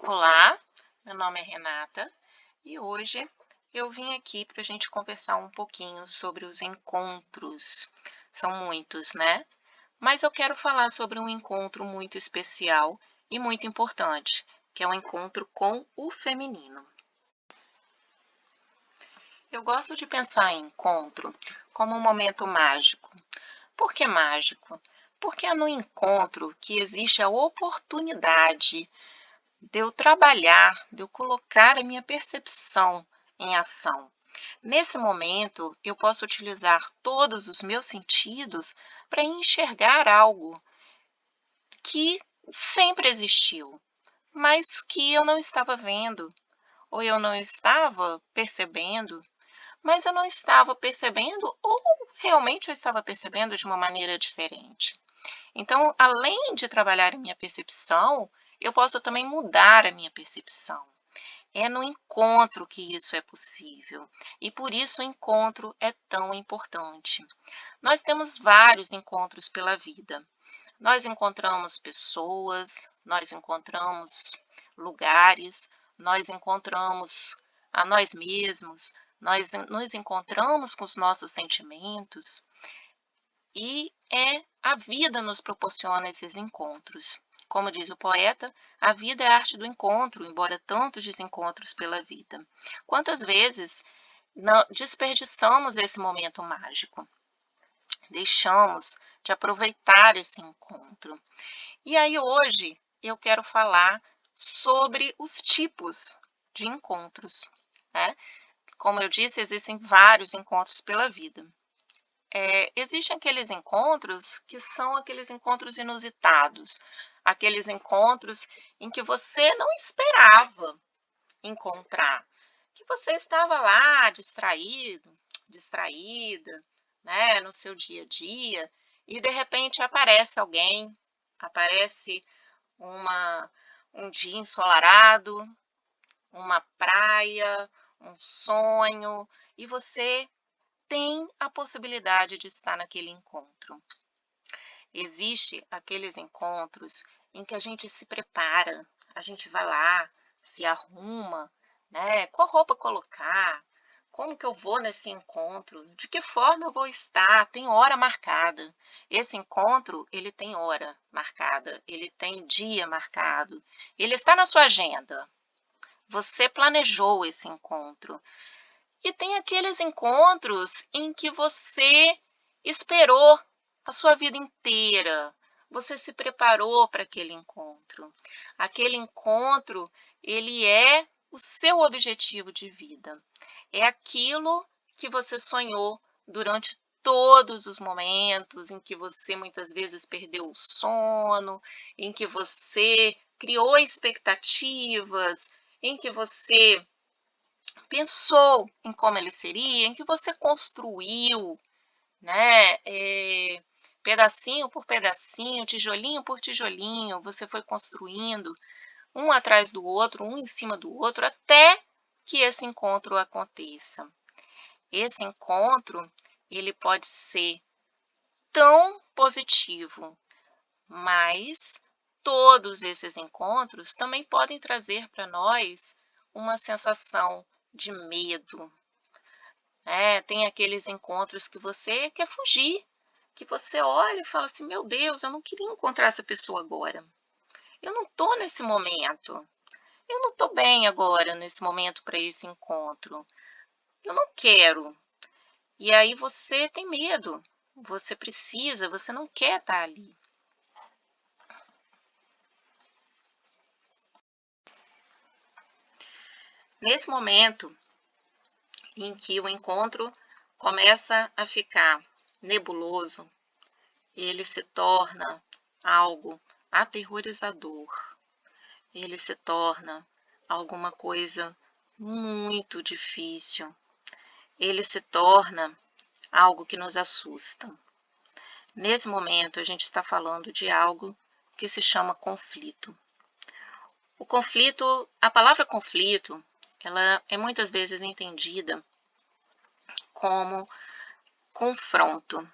Olá, meu nome é Renata e hoje eu vim aqui para a gente conversar um pouquinho sobre os encontros. São muitos, né? Mas eu quero falar sobre um encontro muito especial e muito importante, que é o encontro com o feminino. Eu gosto de pensar em encontro como um momento mágico. Por que mágico? Porque é no encontro que existe a oportunidade de eu trabalhar, de eu colocar a minha percepção em ação. Nesse momento, eu posso utilizar todos os meus sentidos para enxergar algo que sempre existiu, mas que eu não estava vendo, ou eu não estava percebendo, mas eu não estava percebendo, ou realmente eu estava percebendo de uma maneira diferente. Então, além de trabalhar a minha percepção, eu posso também mudar a minha percepção. É no encontro que isso é possível e por isso o encontro é tão importante. Nós temos vários encontros pela vida. Nós encontramos pessoas, nós encontramos lugares, nós encontramos a nós mesmos, nós nos encontramos com os nossos sentimentos e a vida nos proporciona esses encontros. Como diz o poeta, a vida é a arte do encontro, embora tantos desencontros pela vida. Quantas vezes desperdiçamos esse momento mágico? Deixamos de aproveitar esse encontro. E aí hoje eu quero falar sobre os tipos de encontros, né? Como eu disse, existem vários encontros pela vida. Existem aqueles encontros que são aqueles encontros inusitados, aqueles encontros em que você não esperava encontrar, que você estava lá distraído, distraída, né, no seu dia a dia, e de repente aparece alguém, aparece uma, um dia ensolarado, uma praia, um sonho, e você tem a possibilidade de estar naquele encontro. Existe aqueles encontros em que a gente se prepara, a gente vai lá, se arruma, né? Qual roupa colocar? Como que eu vou nesse encontro? De que forma eu vou estar? Tem hora marcada. Esse encontro, ele tem hora marcada, ele tem dia marcado. Ele está na sua agenda. Você planejou esse encontro. E tem aqueles encontros em que você esperou a sua vida inteira. Você se preparou para aquele encontro. Aquele encontro, ele é o seu objetivo de vida. É aquilo que você sonhou durante todos os momentos em que você muitas vezes perdeu o sono, em que você criou expectativas, em que você pensou em como ele seria, em que você construiu, né? Pedacinho por pedacinho, tijolinho por tijolinho, você foi construindo um atrás do outro, um em cima do outro, até que esse encontro aconteça. Esse encontro, ele pode ser tão positivo, mas todos esses encontros também podem trazer para nós uma sensação de medo, tem aqueles encontros que você quer fugir, que você olha e fala assim: meu Deus, eu não queria encontrar essa pessoa agora. Eu não estou nesse momento. Eu não estou bem agora nesse momento para esse encontro. Eu não quero. E aí você tem medo. Você precisa, você não quer estar ali. Nesse momento em que o encontro começa a ficar nebuloso, ele se torna algo aterrorizador. Ele se torna alguma coisa muito difícil. Ele se torna algo que nos assusta. Nesse momento, a gente está falando de algo que se chama conflito. O conflito, a palavra conflito, ela é muitas vezes entendida como confronto.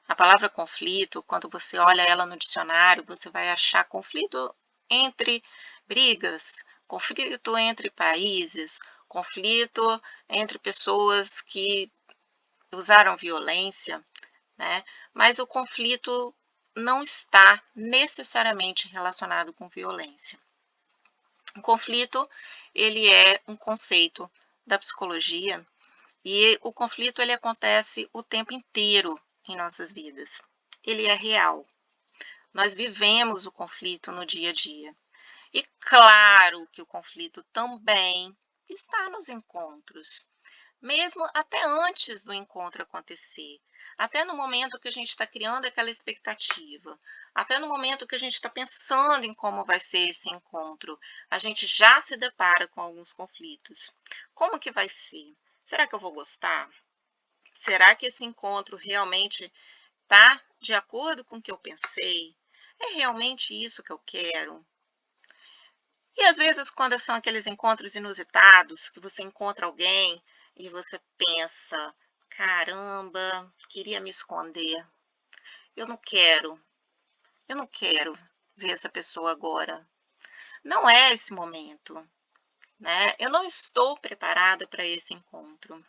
A palavra conflito, quando você olha ela no dicionário, você vai achar conflito entre brigas, conflito entre países, conflito entre pessoas que usaram violência, né? Mas o conflito não está necessariamente relacionado com violência. O conflito, ele é um conceito da psicologia e o conflito ele acontece o tempo inteiro em nossas vidas. Ele é real. Nós vivemos o conflito no dia a dia. E claro que o conflito também está nos encontros, mesmo até antes do encontro acontecer, até no momento que a gente está criando aquela expectativa, até no momento que a gente está pensando em como vai ser esse encontro, a gente já se depara com alguns conflitos. Como que vai ser? Será que eu vou gostar? Será que esse encontro realmente está de acordo com o que eu pensei? É realmente isso que eu quero? E às vezes, quando são aqueles encontros inusitados, que você encontra alguém e você pensa, caramba, queria me esconder. Eu não quero ver essa pessoa agora. Não é esse momento, né? Eu não estou preparada para esse encontro.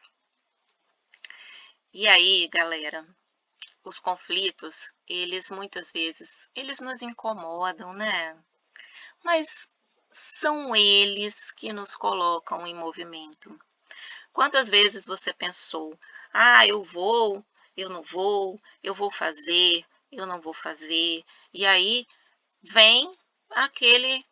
E aí, galera, os conflitos, eles muitas vezes, eles nos incomodam, né? Mas são eles que nos colocam em movimento. Quantas vezes você pensou, eu não vou, eu vou fazer, eu não vou fazer, e aí vem aquela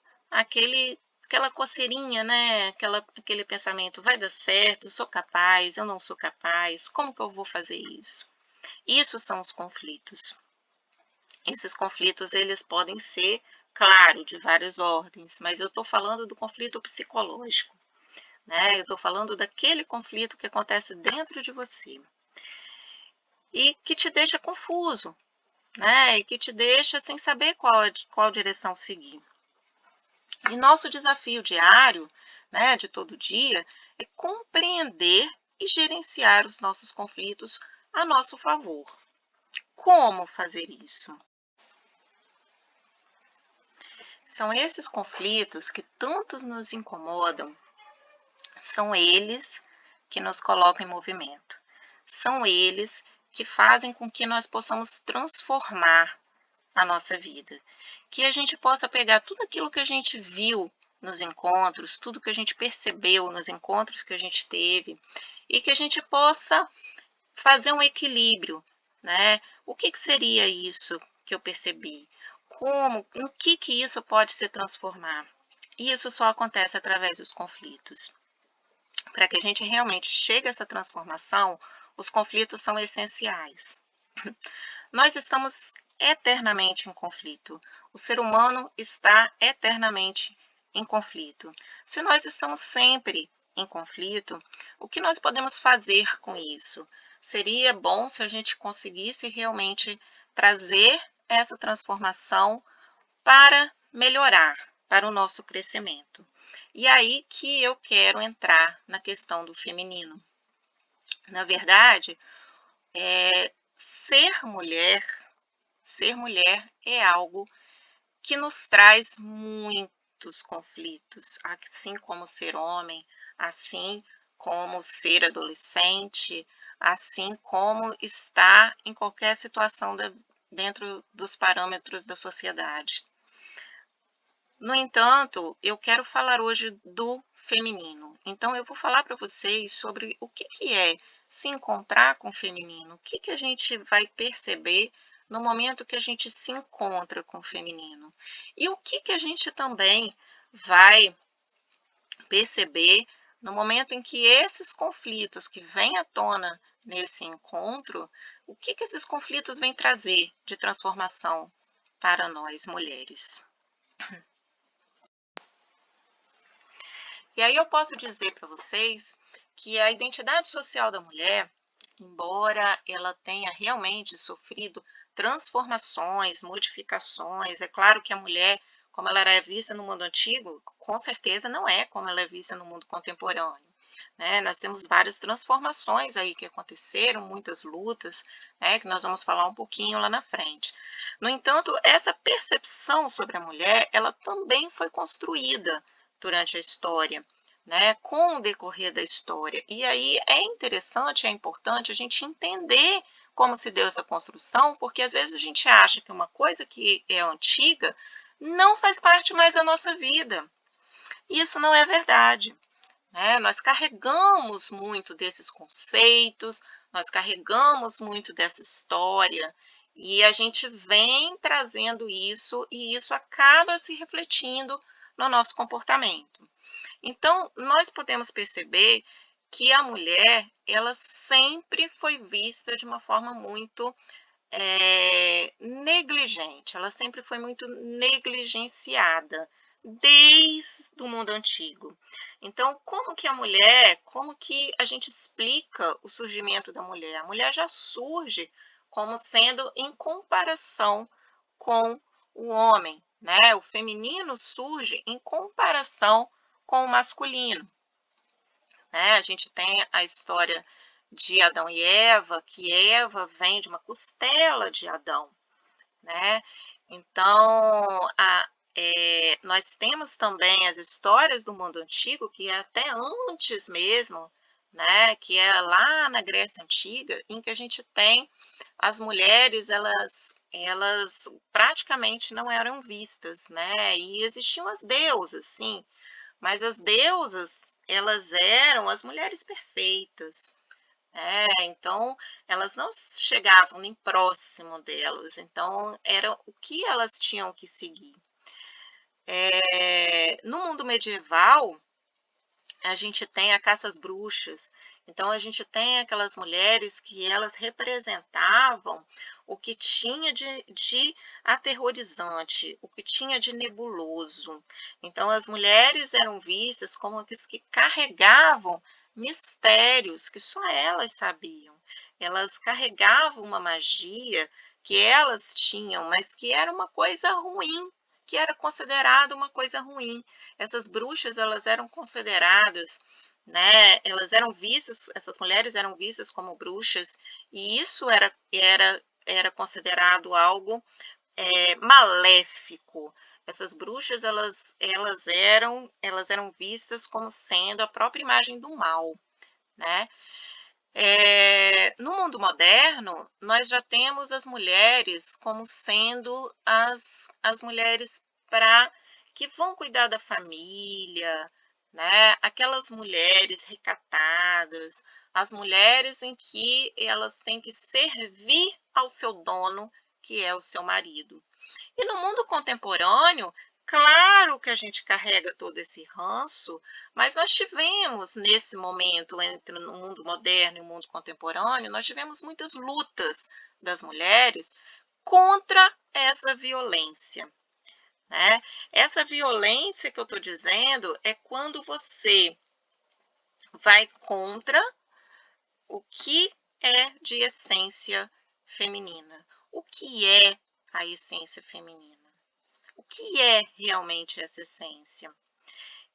coceirinha, né? Aquele pensamento, vai dar certo, eu sou capaz, eu não sou capaz, como que eu vou fazer isso? Isso são os conflitos. Esses conflitos, eles podem ser, claro, de várias ordens, mas eu estou falando do conflito psicológico, né? Eu estou falando daquele conflito que acontece dentro de você e que te deixa confuso, né? E que te deixa sem saber qual direção seguir. E nosso desafio diário, né, de todo dia, é compreender e gerenciar os nossos conflitos a nosso favor. Como fazer isso? São esses conflitos que tanto nos incomodam, são eles que nos colocam em movimento. São eles que fazem com que nós possamos transformar a nossa vida. Que a gente possa pegar tudo aquilo que a gente viu nos encontros, tudo que a gente percebeu nos encontros que a gente teve, e que a gente possa fazer um equilíbrio, né? O que seria isso que eu percebi? Como, no que isso pode se transformar? E isso só acontece através dos conflitos. Para que a gente realmente chegue a essa transformação, os conflitos são essenciais. Nós estamos eternamente em conflito. O ser humano está eternamente em conflito. Se nós estamos sempre em conflito, o que nós podemos fazer com isso? Seria bom se a gente conseguisse realmente trazer essa transformação para melhorar, para o nosso crescimento. E aí que eu quero entrar na questão do feminino. Na verdade, ser mulher é algo que nos traz muitos conflitos, assim como ser homem, assim como ser adolescente, assim como estar em qualquer situação dentro dos parâmetros da sociedade. No entanto, eu quero falar hoje do feminino. Então, eu vou falar para vocês sobre o que é se encontrar com o feminino, o que a gente vai perceber no momento que a gente se encontra com o feminino. E o que a gente também vai perceber no momento em que esses conflitos que vêm à tona nesse encontro, o que esses conflitos vêm trazer de transformação para nós mulheres. E aí eu posso dizer para vocês que a identidade social da mulher, embora ela tenha realmente sofrido transformações, modificações, é claro que a mulher, como ela era vista no mundo antigo, com certeza não é como ela é vista no mundo contemporâneo. Né? Nós temos várias transformações aí que aconteceram, muitas lutas, né, que nós vamos falar um pouquinho lá na frente. No entanto, essa percepção sobre a mulher, ela também foi construída durante a história, né, com o decorrer da história. E aí é interessante, é importante a gente entender como se deu essa construção, porque às vezes a gente acha que uma coisa que é antiga não faz parte mais da nossa vida. Isso não é verdade, né? Nós carregamos muito desses conceitos, nós carregamos muito dessa história, e a gente vem trazendo isso, e isso acaba se refletindo no nosso comportamento. Então, nós podemos perceber que a mulher, ela sempre foi vista de uma forma muito negligente, ela sempre foi muito negligenciada, desde o mundo antigo. Então, como que a gente explica o surgimento da mulher? A mulher já surge como sendo em comparação com o homem, né? O feminino surge em comparação com o masculino, né? A gente tem a história de Adão e Eva, que Eva vem de uma costela de Adão, né? Então, nós temos também as histórias do mundo antigo, que é até antes mesmo, né? Que é lá na Grécia Antiga, em que a gente tem as mulheres, elas praticamente não eram vistas, né? E existiam as deusas, sim, mas as deusas, elas eram as mulheres perfeitas. Então elas não chegavam nem próximo delas, então era o que elas tinham que seguir. No mundo medieval, a gente tem a caça às bruxas, então a gente tem aquelas mulheres que elas representavam o que tinha de aterrorizante, o que tinha de nebuloso. Então as mulheres eram vistas como as que carregavam mistérios que só elas sabiam. Elas carregavam uma magia que elas tinham, mas que era uma coisa ruim, que era considerada uma coisa ruim. Essas bruxas, elas eram consideradas, né, essas mulheres eram vistas como bruxas, e isso era considerado algo maléfico. Essas bruxas, elas eram vistas como sendo a própria imagem do mal, né? No mundo moderno, nós já temos as mulheres como sendo as mulheres que vão cuidar da família, né? Aquelas mulheres recatadas, as mulheres em que elas têm que servir ao seu dono, que é o seu marido. E no mundo contemporâneo, claro que a gente carrega todo esse ranço, mas nós tivemos nesse momento entre o mundo moderno e o mundo contemporâneo, nós tivemos muitas lutas das mulheres contra essa violência, né? Essa violência que eu estou dizendo é quando você vai contra o que é de essência feminina. O que é a essência feminina? O que é realmente essa essência?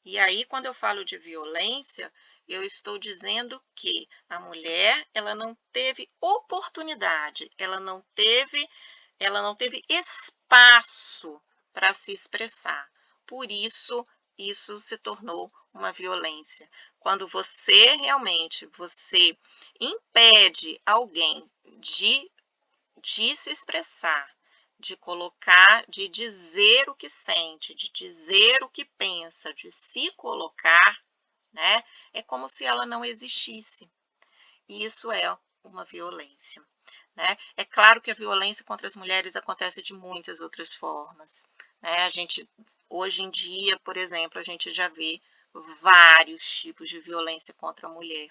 E aí, quando eu falo de violência, eu estou dizendo que a mulher, ela não teve oportunidade, ela não teve espaço para se expressar. Por isso, isso se tornou uma violência. Quando você impede alguém de se expressar, de colocar, de dizer o que sente, de dizer o que pensa, de se colocar, né? É como se ela não existisse. E isso é uma violência, né? É claro que a violência contra as mulheres acontece de muitas outras formas, né? Hoje em dia, por exemplo, a gente já vê vários tipos de violência contra a mulher.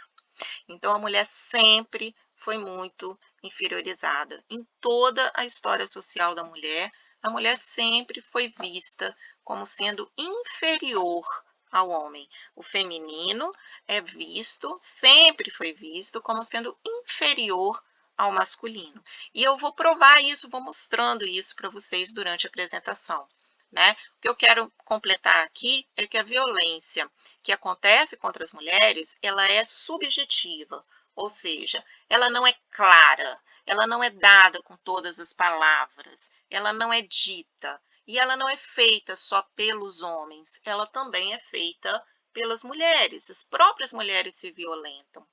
Então, a mulher sempre foi muito inferiorizada. Em toda a história social da mulher, a mulher sempre foi vista como sendo inferior ao homem. O feminino sempre foi visto como sendo inferior ao masculino. E eu vou provar isso, vou mostrando isso para vocês durante a apresentação, né? O que eu quero completar aqui é que a violência que acontece contra as mulheres, ela é subjetiva, ou seja, ela não é clara, ela não é dada com todas as palavras, ela não é dita. E ela não é feita só pelos homens, ela também é feita pelas mulheres. As próprias mulheres se violentam,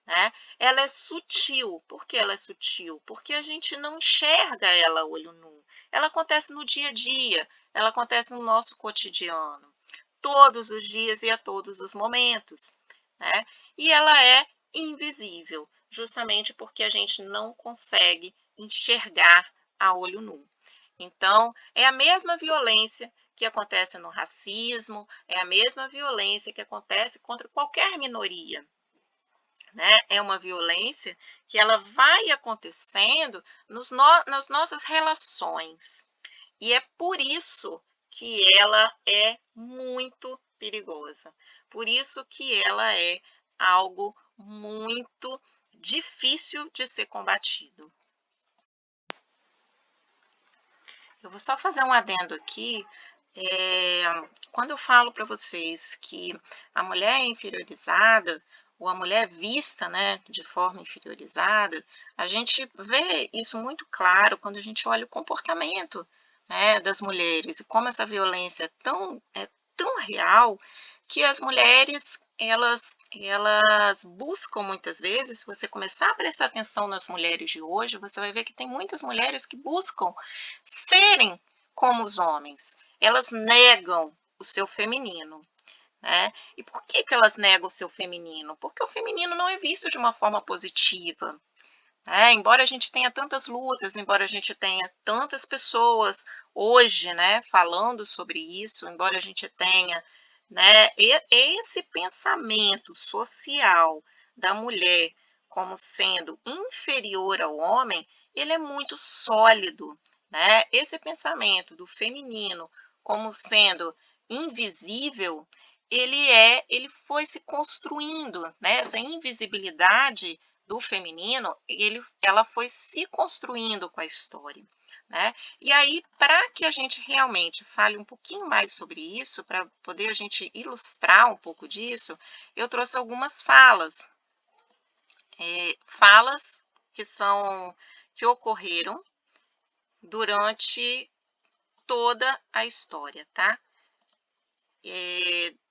né? Ela é sutil. Por que ela é sutil? Porque a gente não enxerga ela a olho nu. Ela acontece no dia a dia, ela acontece no nosso cotidiano, todos os dias e a todos os momentos, né? E ela é invisível, justamente porque a gente não consegue enxergar a olho nu. Então, é a mesma violência que acontece no racismo, é a mesma violência que acontece contra qualquer minoria, né? É uma violência que ela vai acontecendo nas nossas relações. E é por isso que ela é muito perigosa. Por isso que ela é algo muito difícil de ser combatido. Eu vou só fazer um adendo aqui. Quando eu falo para vocês que a mulher é inferiorizada, ou a mulher é vista, né, de forma inferiorizada, a gente vê isso muito claro quando a gente olha o comportamento, né, das mulheres, e como essa violência é tão real, que as mulheres, elas buscam muitas vezes, se você começar a prestar atenção nas mulheres de hoje, você vai ver que tem muitas mulheres que buscam serem como os homens. Elas negam o seu feminino, né? E por que que elas negam o seu feminino? Porque o feminino não é visto de uma forma positiva, né? Embora a gente tenha tantas lutas, embora a gente tenha tantas pessoas hoje, né, falando sobre isso, embora a gente tenha, né, esse pensamento social da mulher como sendo inferior ao homem, ele é muito sólido, né? Esse pensamento do feminino como sendo invisível, ele foi se construindo, né? Essa invisibilidade do feminino, ela foi se construindo com a história, né? E aí, para que a gente realmente fale um pouquinho mais sobre isso, para poder a gente ilustrar um pouco disso, eu trouxe algumas falas, falas que ocorreram durante toda a história, tá?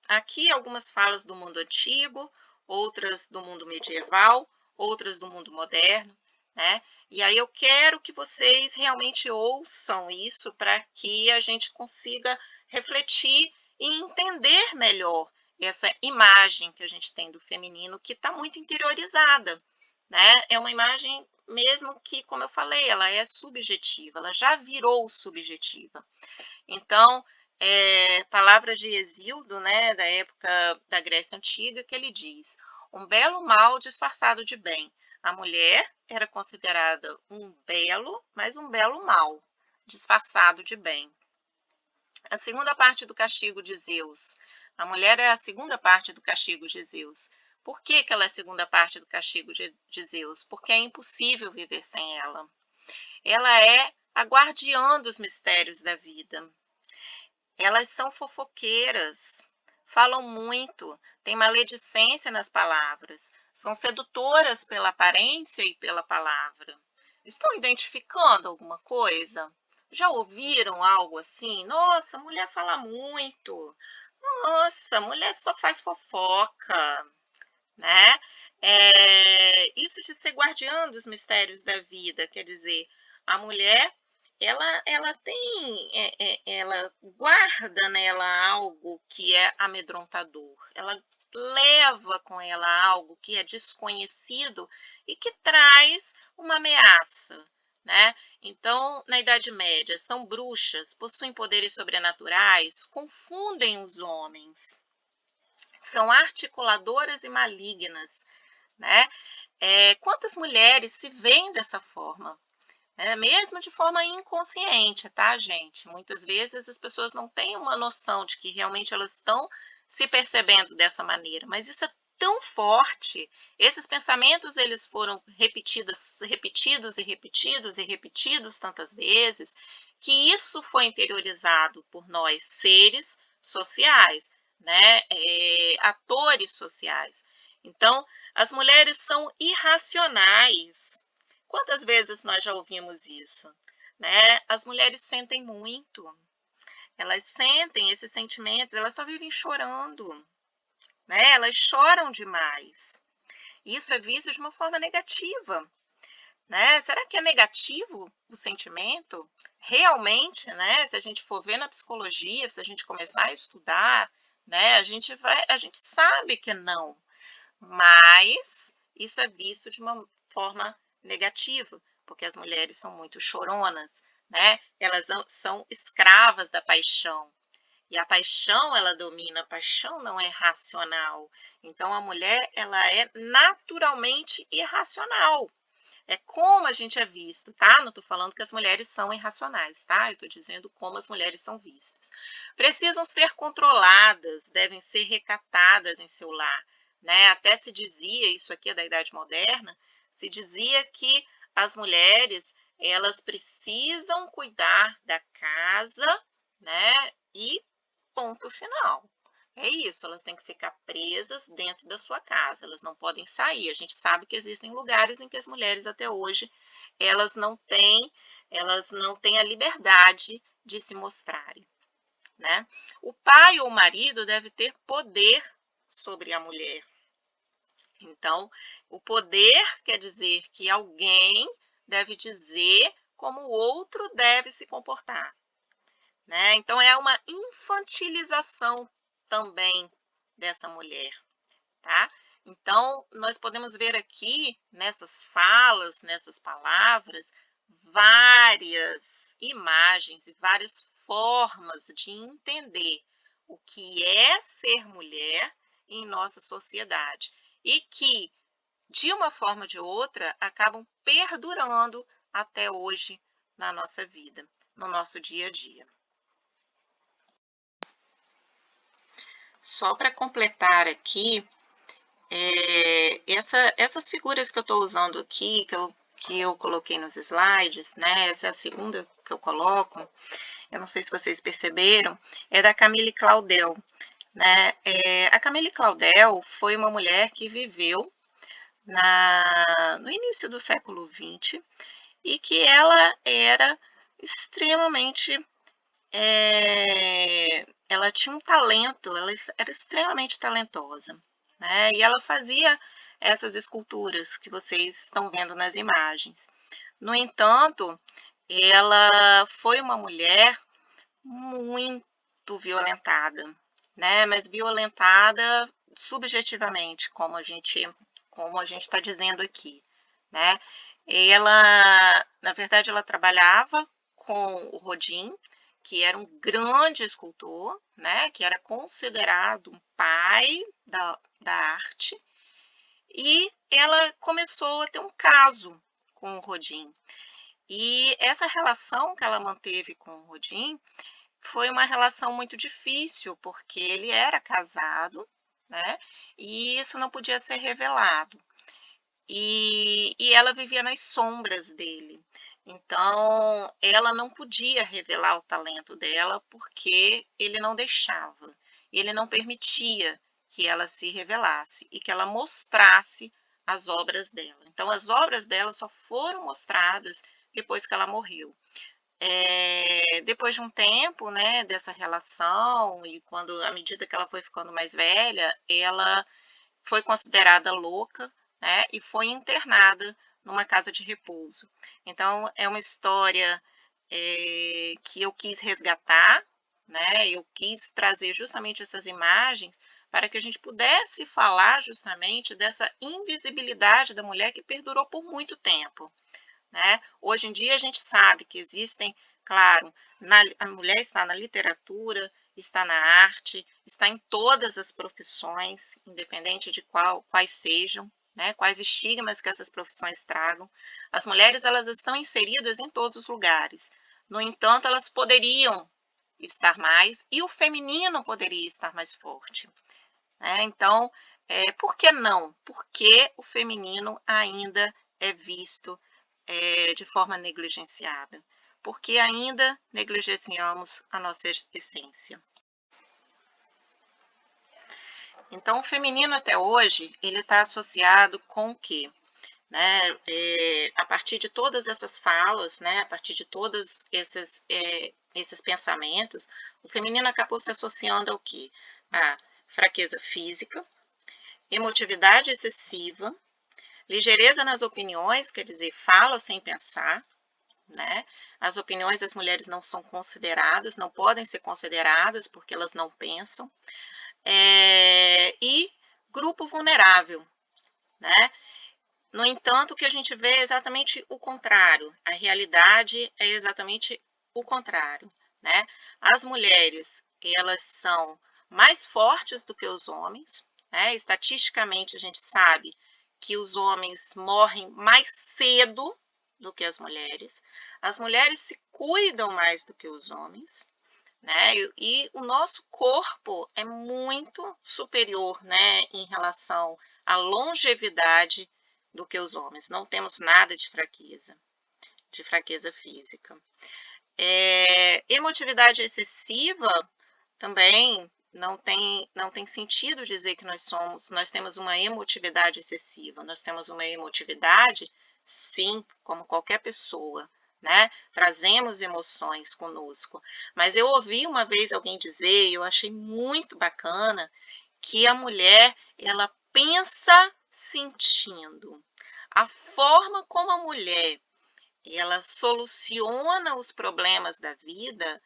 Aqui algumas falas do mundo antigo, outras do mundo medieval, outras do mundo moderno, né? E aí eu quero que vocês realmente ouçam isso para que a gente consiga refletir e entender melhor essa imagem que a gente tem do feminino, que está muito interiorizada, né? É uma imagem mesmo que, como eu falei, ela é subjetiva, ela já virou subjetiva. Então, palavras de Hesíodo, né, da época da Grécia Antiga, que ele diz: um belo mal disfarçado de bem. A mulher era considerada um belo, mas um belo mal, disfarçado de bem. A segunda parte do castigo de Zeus. A mulher é a segunda parte do castigo de Zeus. Por que que ela é a segunda parte do castigo de Zeus? Porque é impossível viver sem ela. Ela é a guardiã dos mistérios da vida. Elas são fofoqueiras, falam muito, têm maledicência nas palavras, são sedutoras pela aparência e pela palavra. Estão identificando alguma coisa? Já ouviram algo assim? Nossa, mulher fala muito. Nossa, mulher só faz fofoca, né? Isso de ser guardiã dos mistérios da vida, quer dizer, a mulher ela tem, ela guarda nela algo que é amedrontador, ela leva com ela algo que é desconhecido e que traz uma ameaça, né? Então, na Idade Média, são bruxas, possuem poderes sobrenaturais, confundem os homens, são articuladoras e malignas, né? Quantas mulheres se veem dessa forma? Mesmo de forma inconsciente, tá, gente? Muitas vezes as pessoas não têm uma noção de que realmente elas estão se percebendo dessa maneira, mas isso é tão forte, esses pensamentos eles foram repetidos e repetidos e repetidos tantas vezes, que isso foi interiorizado por nós, seres sociais, né? Atores sociais. Então, as mulheres são irracionais. Quantas vezes nós já ouvimos isso, né? As mulheres sentem muito. elas sentem esses sentimentos, elas só vivem chorando, né? Elas choram demais. Isso é visto de uma forma negativa, né? Será que é negativo o sentimento? Realmente, né? Se a gente for ver na psicologia, se a gente começar a estudar, né? A gente sabe que não, mas isso é visto de uma forma negativa, porque as mulheres são muito choronas, né? Elas são escravas da paixão. E a paixão, ela domina, a paixão não é racional. Então a mulher, ela é naturalmente irracional. É como a gente é visto, tá? Não estou falando que as mulheres são irracionais, tá? Eu estou dizendo como as mulheres são vistas. Precisam ser controladas, devem ser recatadas em seu lar, né? Até se dizia, isso aqui é da Idade Moderna, se dizia que as mulheres, elas precisam cuidar da casa, né? E ponto final. É isso, elas têm que ficar presas dentro da sua casa, elas não podem sair. A gente sabe que existem lugares em que as mulheres até hoje, elas não têm a liberdade de se mostrarem, né? O pai ou o marido deve ter poder sobre a mulher. Então, o poder quer dizer que alguém deve dizer como o outro deve se comportar, né? Então, é uma infantilização também dessa mulher, tá? Então, nós podemos ver aqui nessas falas, nessas palavras, várias imagens e várias formas de entender o que é ser mulher em nossa sociedade e que, de uma forma ou de outra, acabam perdurando até hoje na nossa vida, no nosso dia a dia. Só para completar aqui, essas figuras que eu estou usando aqui, que eu coloquei nos slides, né? Essa é a segunda que eu coloco, eu não sei se vocês perceberam, é da Camille Claudel, né? A Camille Claudel foi uma mulher que viveu no início do século XX e que ela era extremamente ela tinha um talento, ela era extremamente talentosa, né? E ela fazia essas esculturas que vocês estão vendo nas imagens. No entanto, ela foi uma mulher muito violentada, né? Mas violentada subjetivamente, como a gente está dizendo aqui, né? Na verdade, ela trabalhava com o Rodin, que era um grande escultor, né? Que era considerado um pai da arte, e ela começou a ter um caso com o Rodin. E essa relação que ela manteve com o Rodin foi uma relação muito difícil, porque ele era casado, né? E isso não podia ser revelado. E ela vivia nas sombras dele. Então, ela não podia revelar o talento dela porque ele não deixava. Ele não permitia que ela se revelasse e que ela mostrasse as obras dela. Então, as obras dela só foram mostradas depois que ela morreu. Depois de um tempo, né, dessa relação, e à medida que ela foi ficando mais velha, ela foi considerada louca, né, e foi internada numa casa de repouso. Então, é uma história que eu quis resgatar, né, eu quis trazer justamente essas imagens para que a gente pudesse falar justamente dessa invisibilidade da mulher que perdurou por muito tempo, né? Hoje em dia a gente sabe que existem, claro, a mulher está na literatura, está na arte, está em todas as profissões, independente de quais sejam, né? Quais estigmas que essas profissões tragam. As mulheres, elas estão inseridas em todos os lugares. No entanto, elas poderiam estar mais e o feminino poderia estar mais forte, né? Então, por que não? Porque o feminino ainda é visto de forma negligenciada, porque ainda negligenciamos a nossa essência. Então, o feminino até hoje, ele está associado com o quê? Né? A partir de todas essas falas, né? A partir de todas essas esses pensamentos, o feminino acabou se associando ao quê? A fraqueza física, emotividade excessiva, ligeireza nas opiniões, quer dizer, fala sem pensar, né? As opiniões das mulheres não são consideradas, não podem ser consideradas porque elas não pensam. E grupo vulnerável, né? No entanto, o que a gente vê é exatamente o contrário. A realidade é exatamente o contrário, né? As mulheres, elas são mais fortes do que os homens, né? Estatisticamente, a gente sabe que os homens morrem mais cedo do que as mulheres se cuidam mais do que os homens, né? E o nosso corpo é muito superior, né, em relação à longevidade do que os homens. Não temos nada de fraqueza física. Emotividade excessiva também não tem sentido dizer que nós temos uma emotividade excessiva. Nós temos uma emotividade, sim, como qualquer pessoa, né? Trazemos emoções conosco. Mas eu ouvi uma vez alguém dizer, e eu achei muito bacana, que a mulher, ela pensa sentindo. A forma como a mulher, ela soluciona os problemas da vida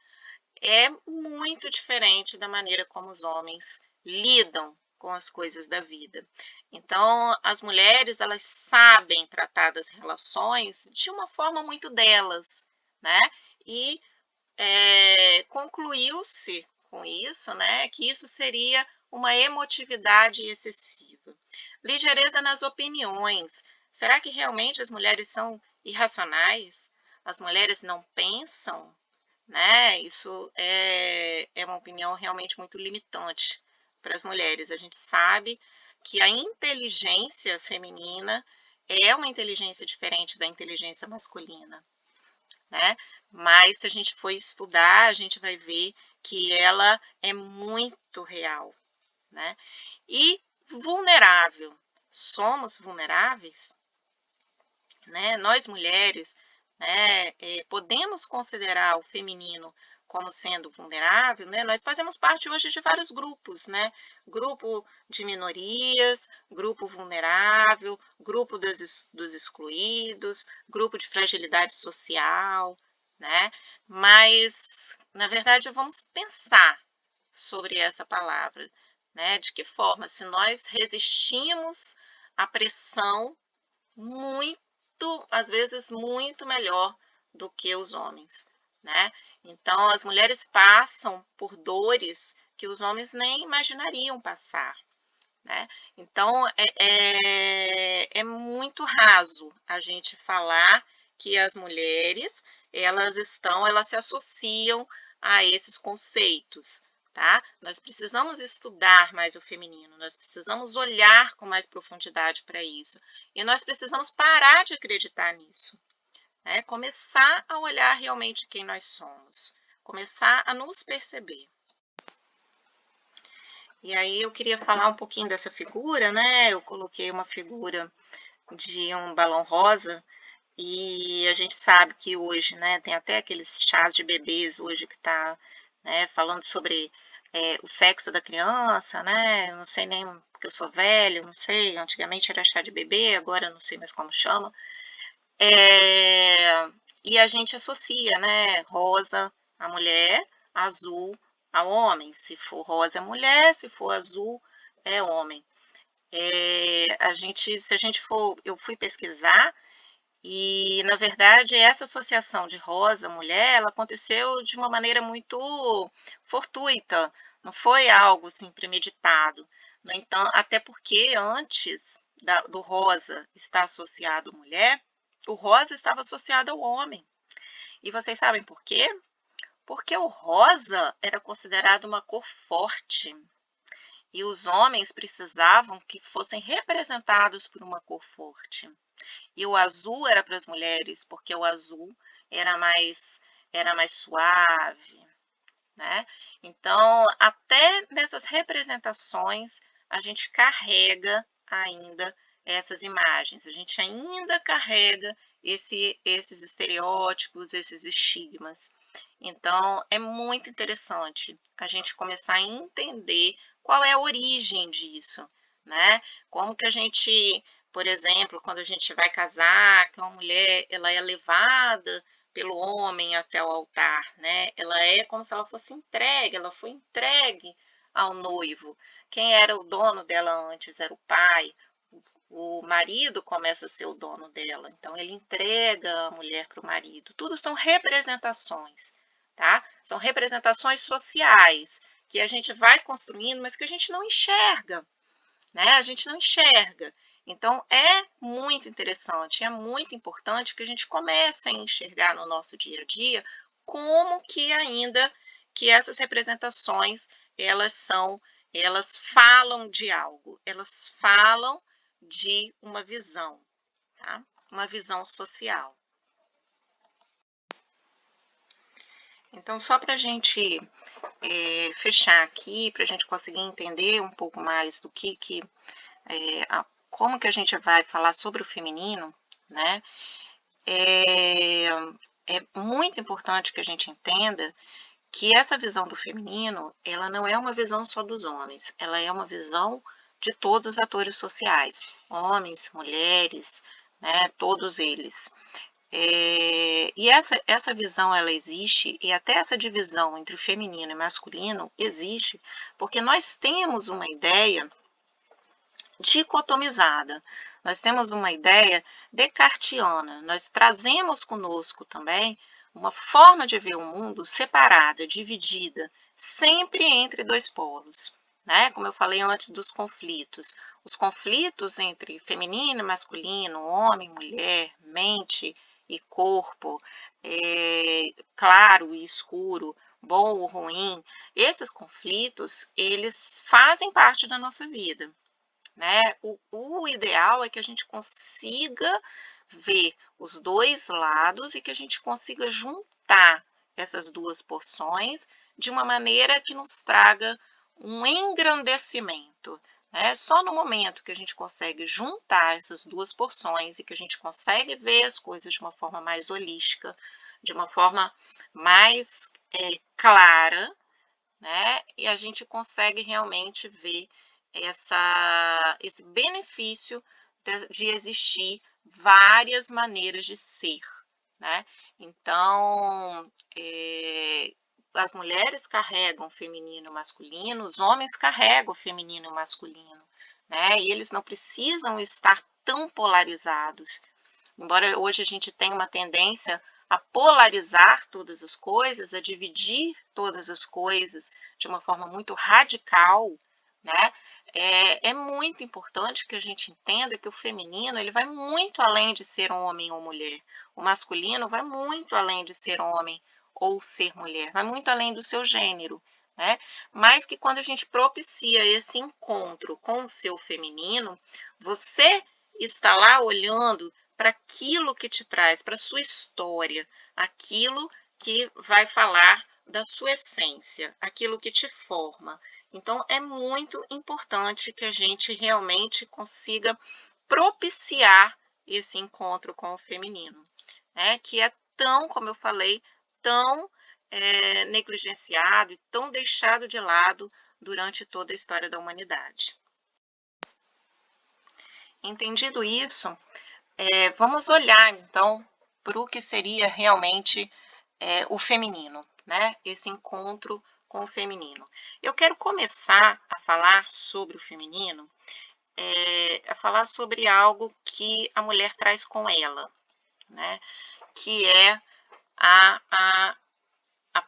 é muito diferente da maneira como os homens lidam com as coisas da vida. Então, as mulheres, elas sabem tratar das relações de uma forma muito delas, né? E concluiu-se com isso, né, que isso seria uma emotividade excessiva. Ligeireza nas opiniões. Será que realmente as mulheres são irracionais? As mulheres não pensam? Né? Isso é uma opinião realmente muito limitante para as mulheres. A gente sabe que a inteligência feminina é uma inteligência diferente da inteligência masculina, né? Mas se a gente for estudar, a gente vai ver que ela é muito real, né? E vulnerável. Somos vulneráveis, né? Nós mulheres, né, podemos considerar o feminino como sendo vulnerável, né? Nós fazemos parte hoje de vários grupos, né? Grupo de minorias, grupo vulnerável, grupo dos excluídos, grupo de fragilidade social, né? Mas, na verdade, vamos pensar sobre essa palavra, né? De que forma, se nós resistimos à pressão muito, às vezes muito melhor do que os homens, né? Então, as mulheres passam por dores que os homens nem imaginariam passar, né? Então, é muito raso a gente falar que as mulheres, elas se associam a esses conceitos, tá? Nós precisamos estudar mais o feminino, nós precisamos olhar com mais profundidade para isso. E nós precisamos parar de acreditar nisso, né? Começar a olhar realmente quem nós somos, começar a nos perceber. E aí eu queria falar um pouquinho dessa figura, né? Eu coloquei uma figura de um balão rosa e a gente sabe que hoje, né, tem até aqueles chás de bebês hoje que está, né, falando sobre o sexo da criança, né? Eu não sei nem porque eu sou velha, não sei. Antigamente era chá de bebê, agora eu não sei mais como chama. E a gente associa, né, rosa a mulher, azul ao homem. Se for rosa é mulher, se for azul é homem. Se a gente for, eu fui pesquisar e, na verdade, essa associação de rosa mulher, ela aconteceu de uma maneira muito fortuita, não foi algo assim premeditado. No entanto, até porque antes do rosa estar associado à mulher, o rosa estava associado ao homem. E vocês sabem por quê? Porque o rosa era considerado uma cor forte e os homens precisavam que fossem representados por uma cor forte. E o azul era para as mulheres, porque o azul era mais suave, né? Então, até nessas representações, a gente carrega ainda essas imagens, a gente ainda carrega esses estereótipos, esses estigmas. Então, é muito interessante a gente começar a entender qual é a origem disso, né? Como que a gente, por exemplo, quando a gente vai casar, que uma mulher, ela é levada pelo homem até o altar, né? Ela é como se ela fosse entregue, ela foi entregue ao noivo. Quem era o dono dela antes era o pai. O marido começa a ser o dono dela, então ele entrega a mulher para o marido. Tudo são representações, tá? São representações sociais que a gente vai construindo, mas que a gente não enxerga, né? A gente não enxerga. Então é muito interessante, é muito importante que a gente comece a enxergar no nosso dia a dia como que ainda que essas representações elas falam de algo, elas falam de uma visão, tá? Uma visão social. Então, só para a gente fechar aqui, para a gente conseguir entender um pouco mais do como que a gente vai falar sobre o feminino, né? É muito importante que a gente entenda que essa visão do feminino, ela não é uma visão só dos homens, ela é uma visão de todos os atores sociais, homens, mulheres, né, todos eles. E essa visão, ela existe, e até essa divisão entre feminino e masculino existe, porque nós temos uma ideia dicotomizada, nós temos uma ideia descartiana, nós trazemos conosco também uma forma de ver o mundo separada, dividida, sempre entre dois polos, né? Como eu falei antes dos conflitos, os conflitos entre feminino e masculino, homem, mulher, mente e corpo, claro e escuro, bom ou ruim, esses conflitos, eles fazem parte da nossa vida, né? O ideal é que a gente consiga ver os dois lados e que a gente consiga juntar essas duas porções de uma maneira que nos traga um engrandecimento, né? Só no momento que a gente consegue juntar essas duas porções e que a gente consegue ver as coisas de uma forma mais holística, de uma forma mais clara, né? E a gente consegue realmente ver esse benefício de existir várias maneiras de ser, né? Então, as mulheres carregam o feminino e o masculino, os homens carregam o feminino e o masculino, né? E eles não precisam estar tão polarizados. Embora hoje a gente tenha uma tendência a polarizar todas as coisas, a dividir todas as coisas de uma forma muito radical, né? É muito importante que a gente entenda que o feminino, ele vai muito além de ser um homem ou mulher. O masculino vai muito além de ser homem ou ser mulher, vai muito além do seu gênero, né? Mas que quando a gente propicia esse encontro com o seu feminino, você está lá olhando para aquilo que te traz, para a sua história, aquilo que vai falar da sua essência, aquilo que te forma. Então, é muito importante que a gente realmente consiga propiciar esse encontro com o feminino, né? Que é tão, como eu falei, tão negligenciado e tão deixado de lado durante toda a história da humanidade. Entendido isso, vamos olhar então para o que seria realmente o feminino, né? Esse encontro com o feminino. Eu quero começar a falar sobre o feminino, a falar sobre algo que a mulher traz com ela, né? Que é a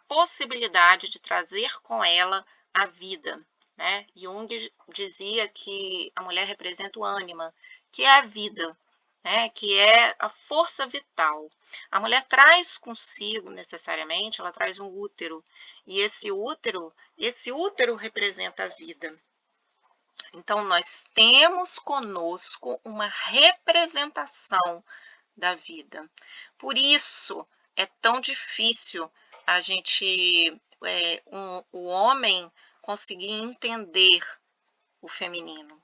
possibilidade de trazer com ela a vida, né? Jung dizia que a mulher representa o ânima, que é a vida, né? Que é a força vital. A mulher traz consigo necessariamente, ela traz um útero, e esse útero representa a vida. Então nós temos conosco uma representação da vida. Por isso é tão difícil a gente, o homem conseguir entender o feminino,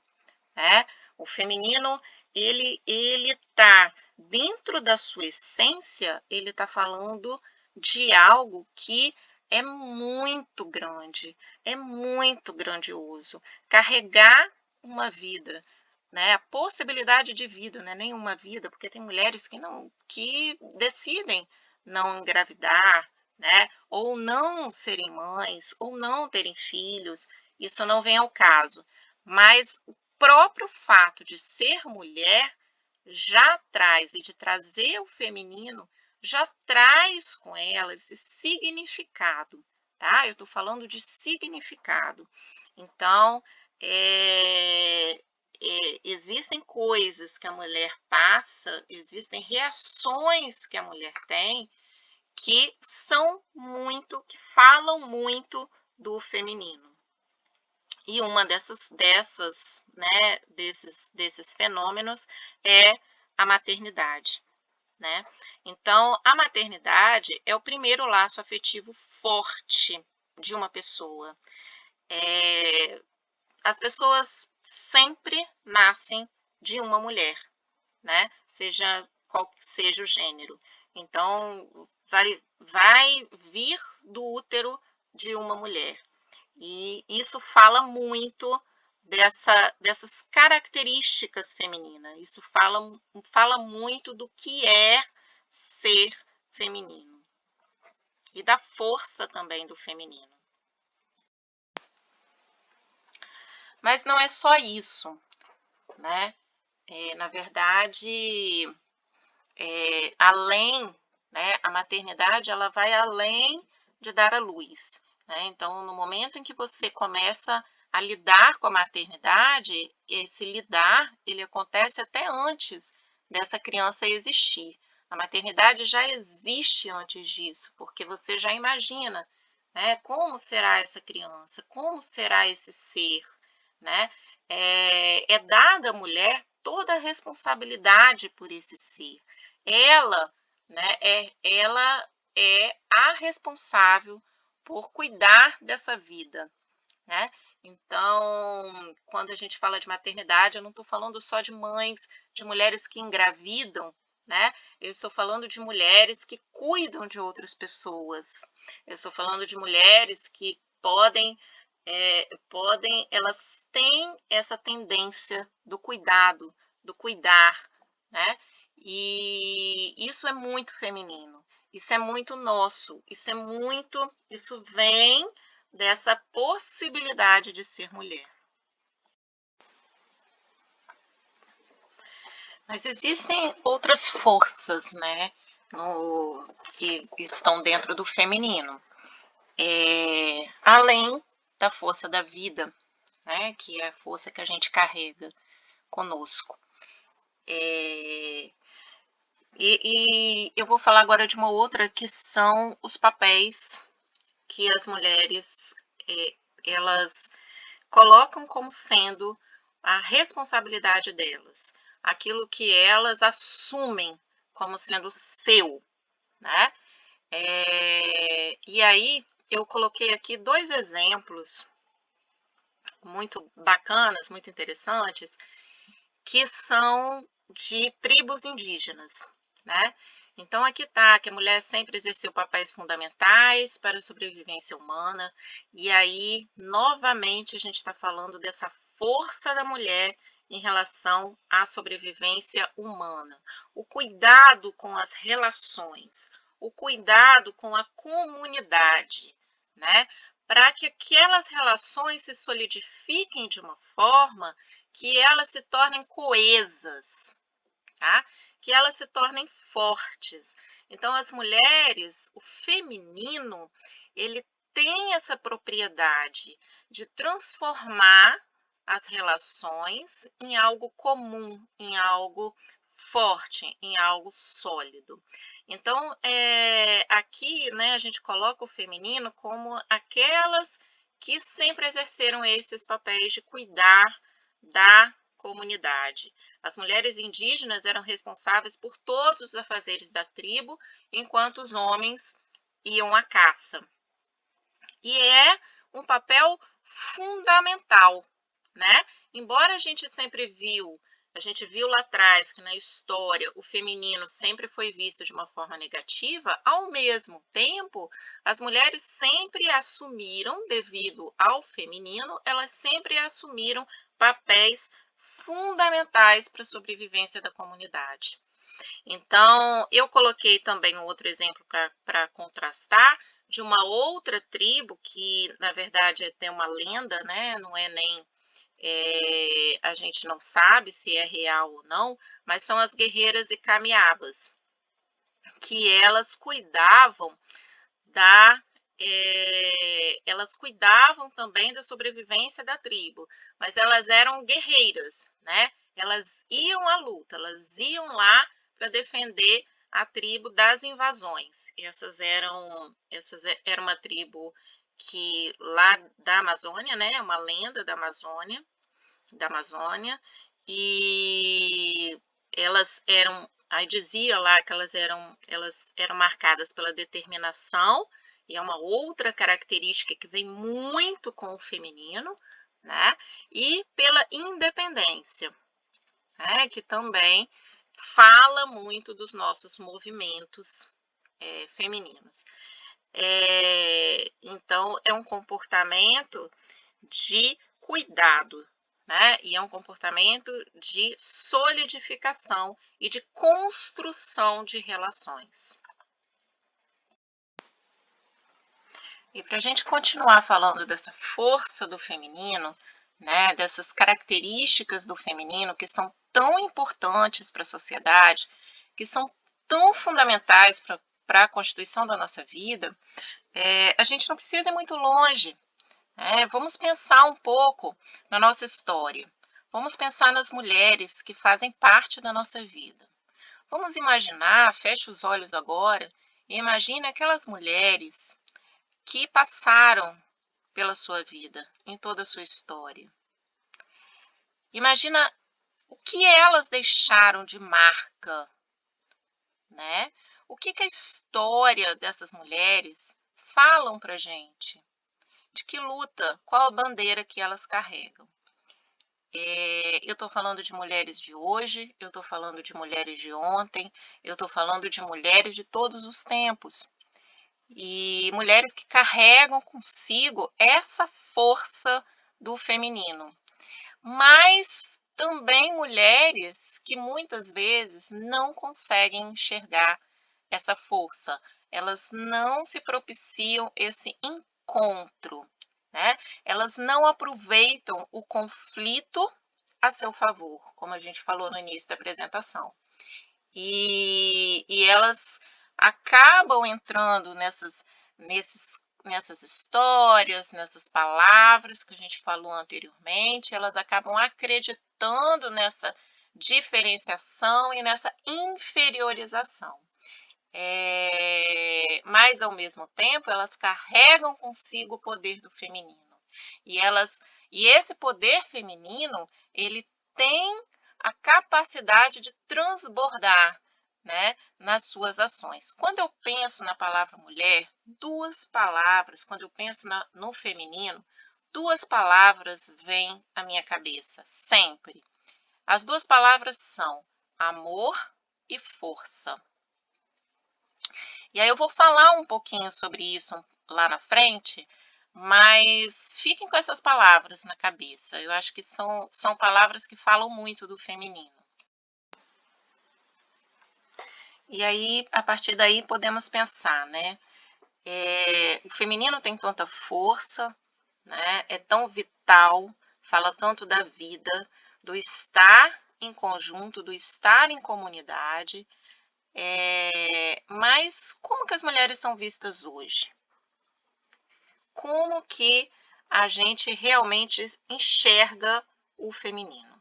né? O feminino, ele tá dentro da sua essência, ele tá falando de algo que é muito grande, é muito grandioso. Carregar uma vida, né? A possibilidade de vida, não é nem uma vida, porque tem mulheres que decidem não engravidar, né? Ou não serem mães, ou não terem filhos. Isso não vem ao caso. Mas o próprio fato de ser mulher já traz, e de trazer o feminino, já traz com ela esse significado, tá? Eu estou falando de significado. Então, existem coisas que a mulher passa, existem reações que a mulher tem que são muito, que falam muito do feminino. E uma desses fenômenos é a maternidade, né? Então, a maternidade é o primeiro laço afetivo forte de uma pessoa. As pessoas sempre nascem de uma mulher, né? Seja qual seja o gênero. Então, vai vir do útero de uma mulher. E isso fala muito dessas características femininas. Isso fala muito do que é ser feminino e da força também do feminino. Mas não é só isso, né? Na verdade, além, né, a maternidade ela vai além de dar à luz, né? Então, no momento em que você começa a lidar com a maternidade, esse lidar ele acontece até antes dessa criança existir. A maternidade já existe antes disso, porque você já imagina, né, como será essa criança, como será esse ser, né? É dada à mulher toda a responsabilidade por esse ser. Ela, né, ela é a responsável por cuidar dessa vida, né? Então, quando a gente fala de maternidade, eu não estou falando só de mães, de mulheres que engravidam, né? Eu estou falando de mulheres que cuidam de outras pessoas. Eu estou falando de mulheres que elas têm essa tendência do cuidado, do cuidar, né? E isso é muito feminino, isso é muito nosso, isso vem dessa possibilidade de ser mulher. Mas existem outras forças, né, que estão dentro do feminino, além da força da vida, né, que é a força que a gente carrega conosco. E eu vou falar agora de uma outra que são os papéis que as mulheres elas colocam como sendo a responsabilidade delas, aquilo que elas assumem como sendo seu, né? E aí eu coloquei aqui 2 exemplos muito bacanas, muito interessantes, que são de tribos indígenas, né? Então, aqui está que a mulher sempre exerceu papéis fundamentais para a sobrevivência humana, e aí, novamente, a gente está falando dessa força da mulher em relação à sobrevivência humana. O cuidado com as relações, o cuidado com a comunidade, né? Para que aquelas relações se solidifiquem de uma forma que elas se tornem coesas, tá? Que elas se tornem fortes. Então, as mulheres, o feminino, ele tem essa propriedade de transformar as relações em algo comum, em algo forte, em algo sólido. Então, aqui, né, a gente coloca o feminino como aquelas que sempre exerceram esses papéis de cuidar da comunidade. As mulheres indígenas eram responsáveis por todos os afazeres da tribo, enquanto os homens iam à caça. E é um papel fundamental, né? Embora a gente sempre viu a gente viu lá atrás que na história o feminino sempre foi visto de uma forma negativa, ao mesmo tempo, as mulheres sempre assumiram, devido ao feminino, elas sempre assumiram papéis fundamentais para a sobrevivência da comunidade. Então, eu coloquei também um outro exemplo para contrastar, de uma outra tribo que, na verdade, tem uma lenda, né? Não é nem a gente não sabe se é real ou não, mas são as guerreiras e camiabas, que elas cuidavam elas cuidavam também da sobrevivência da tribo, mas elas eram guerreiras, né? Elas iam à luta, elas iam lá para defender a tribo das invasões. Essas eram uma tribo que lá da Amazônia, né? Uma lenda da Amazônia, e elas eram, aí dizia lá que elas eram marcadas pela determinação, e é uma outra característica que vem muito com o feminino, né? E pela independência, né? Que também fala muito dos nossos movimentos femininos. Então, é um comportamento de cuidado, né? E é um comportamento de solidificação e de construção de relações. E para a gente continuar falando dessa força do feminino, né, dessas características do feminino que são tão importantes para a sociedade, que são tão fundamentais para a constituição da nossa vida, a gente não precisa ir muito longe. Vamos pensar um pouco na nossa história. Vamos pensar nas mulheres que fazem parte da nossa vida. Vamos imaginar, feche os olhos agora, e imagine aquelas mulheres que passaram pela sua vida, em toda a sua história. Imagina o que elas deixaram de marca, né? O que a história dessas mulheres falam para a gente? De que luta, qual a bandeira que elas carregam. Eu estou falando de mulheres de hoje, eu estou falando de mulheres de ontem, eu estou falando de mulheres de todos os tempos. E mulheres que carregam consigo essa força do feminino. Mas também mulheres que muitas vezes não conseguem enxergar essa força. Elas não se propiciam esse encontro, né? Elas não aproveitam o conflito a seu favor, como a gente falou no início da apresentação. E elas acabam entrando nessas histórias, nessas palavras que a gente falou anteriormente, elas acabam acreditando nessa diferenciação e nessa inferiorização. Mas, ao mesmo tempo, elas carregam consigo o poder do feminino. E esse poder feminino, ele tem a capacidade de transbordar, né, nas suas ações. Quando eu penso na palavra mulher, duas palavras, quando eu penso no feminino, duas palavras vêm à minha cabeça, sempre. As duas palavras são amor e força. E aí eu vou falar um pouquinho sobre isso lá na frente, mas fiquem com essas palavras na cabeça. Eu acho que são palavras que falam muito do feminino. E aí, a partir daí, podemos pensar, né? O feminino tem tanta força, né? É tão vital, fala tanto da vida, do estar em conjunto, do estar em comunidade. Mas como que as mulheres são vistas hoje? Como que a gente realmente enxerga o feminino?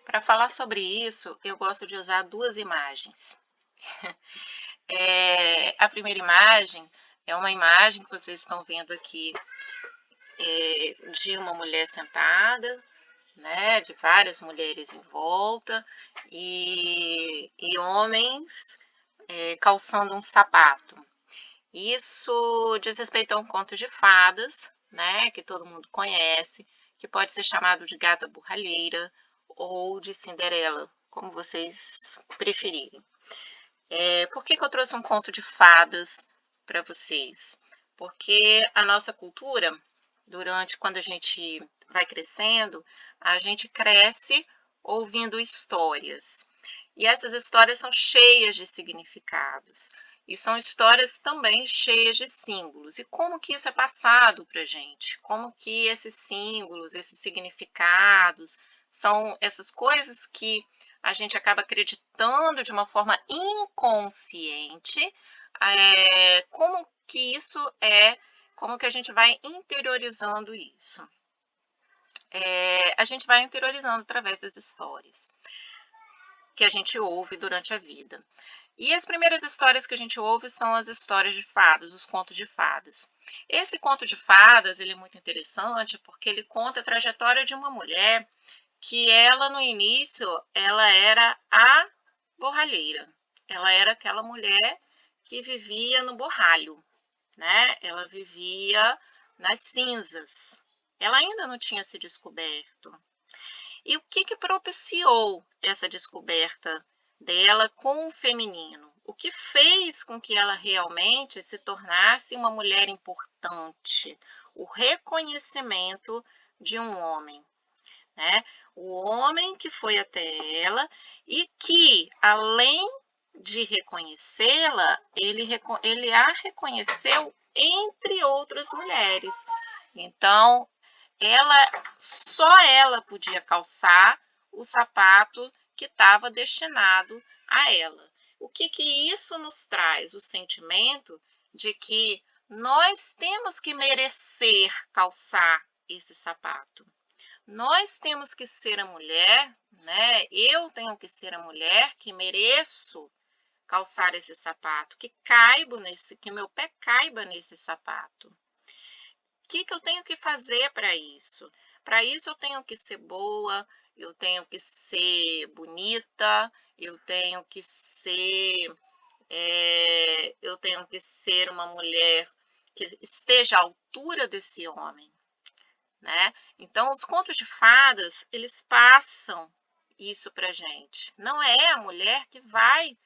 Para falar sobre isso, eu gosto de usar duas imagens. A primeira imagem é uma imagem que vocês estão vendo aqui de uma mulher sentada, né, de várias mulheres em volta e homens calçando um sapato. Isso diz respeito a um conto de fadas, né, que todo mundo conhece, que pode ser chamado de gata borralheira ou de Cinderela, como vocês preferirem. Por que eu trouxe um conto de fadas para vocês? Porque a nossa cultura, quando a gente vai crescendo, a gente cresce ouvindo histórias. E essas histórias são cheias de significados. E são histórias também cheias de símbolos. E como que isso é passado para a gente? Como que esses símbolos, esses significados, são essas coisas que a gente acaba acreditando de uma forma inconsciente, como que isso como que a gente vai interiorizando isso? A gente vai interiorizando através das histórias que a gente ouve durante a vida. E as primeiras histórias que a gente ouve são as histórias de fadas, os contos de fadas. Esse conto de fadas, ele é muito interessante porque ele conta a trajetória de uma mulher que ela, no início, ela era a borralheira. Ela era aquela mulher que vivia no borralho, né? Ela vivia nas cinzas. Ela ainda não tinha se descoberto. E o que propiciou essa descoberta dela com o feminino? O que fez com que ela realmente se tornasse uma mulher importante? O reconhecimento de um homem, né? O homem que foi até ela e que, além de reconhecê-la, ele a reconheceu entre outras mulheres. Então, só ela podia calçar o sapato que estava destinado a ela. O que isso nos traz? O sentimento de que nós temos que merecer calçar esse sapato. Nós temos que ser a mulher, né? Eu tenho que ser a mulher que mereço calçar esse sapato, que meu pé caiba nesse sapato. O que eu tenho que fazer para isso? Para isso eu tenho que ser boa, eu tenho que ser bonita, eu tenho que ser uma mulher que esteja à altura desse homem, né? Então, os contos de fadas, eles passam isso para gente. Não é a mulher que vai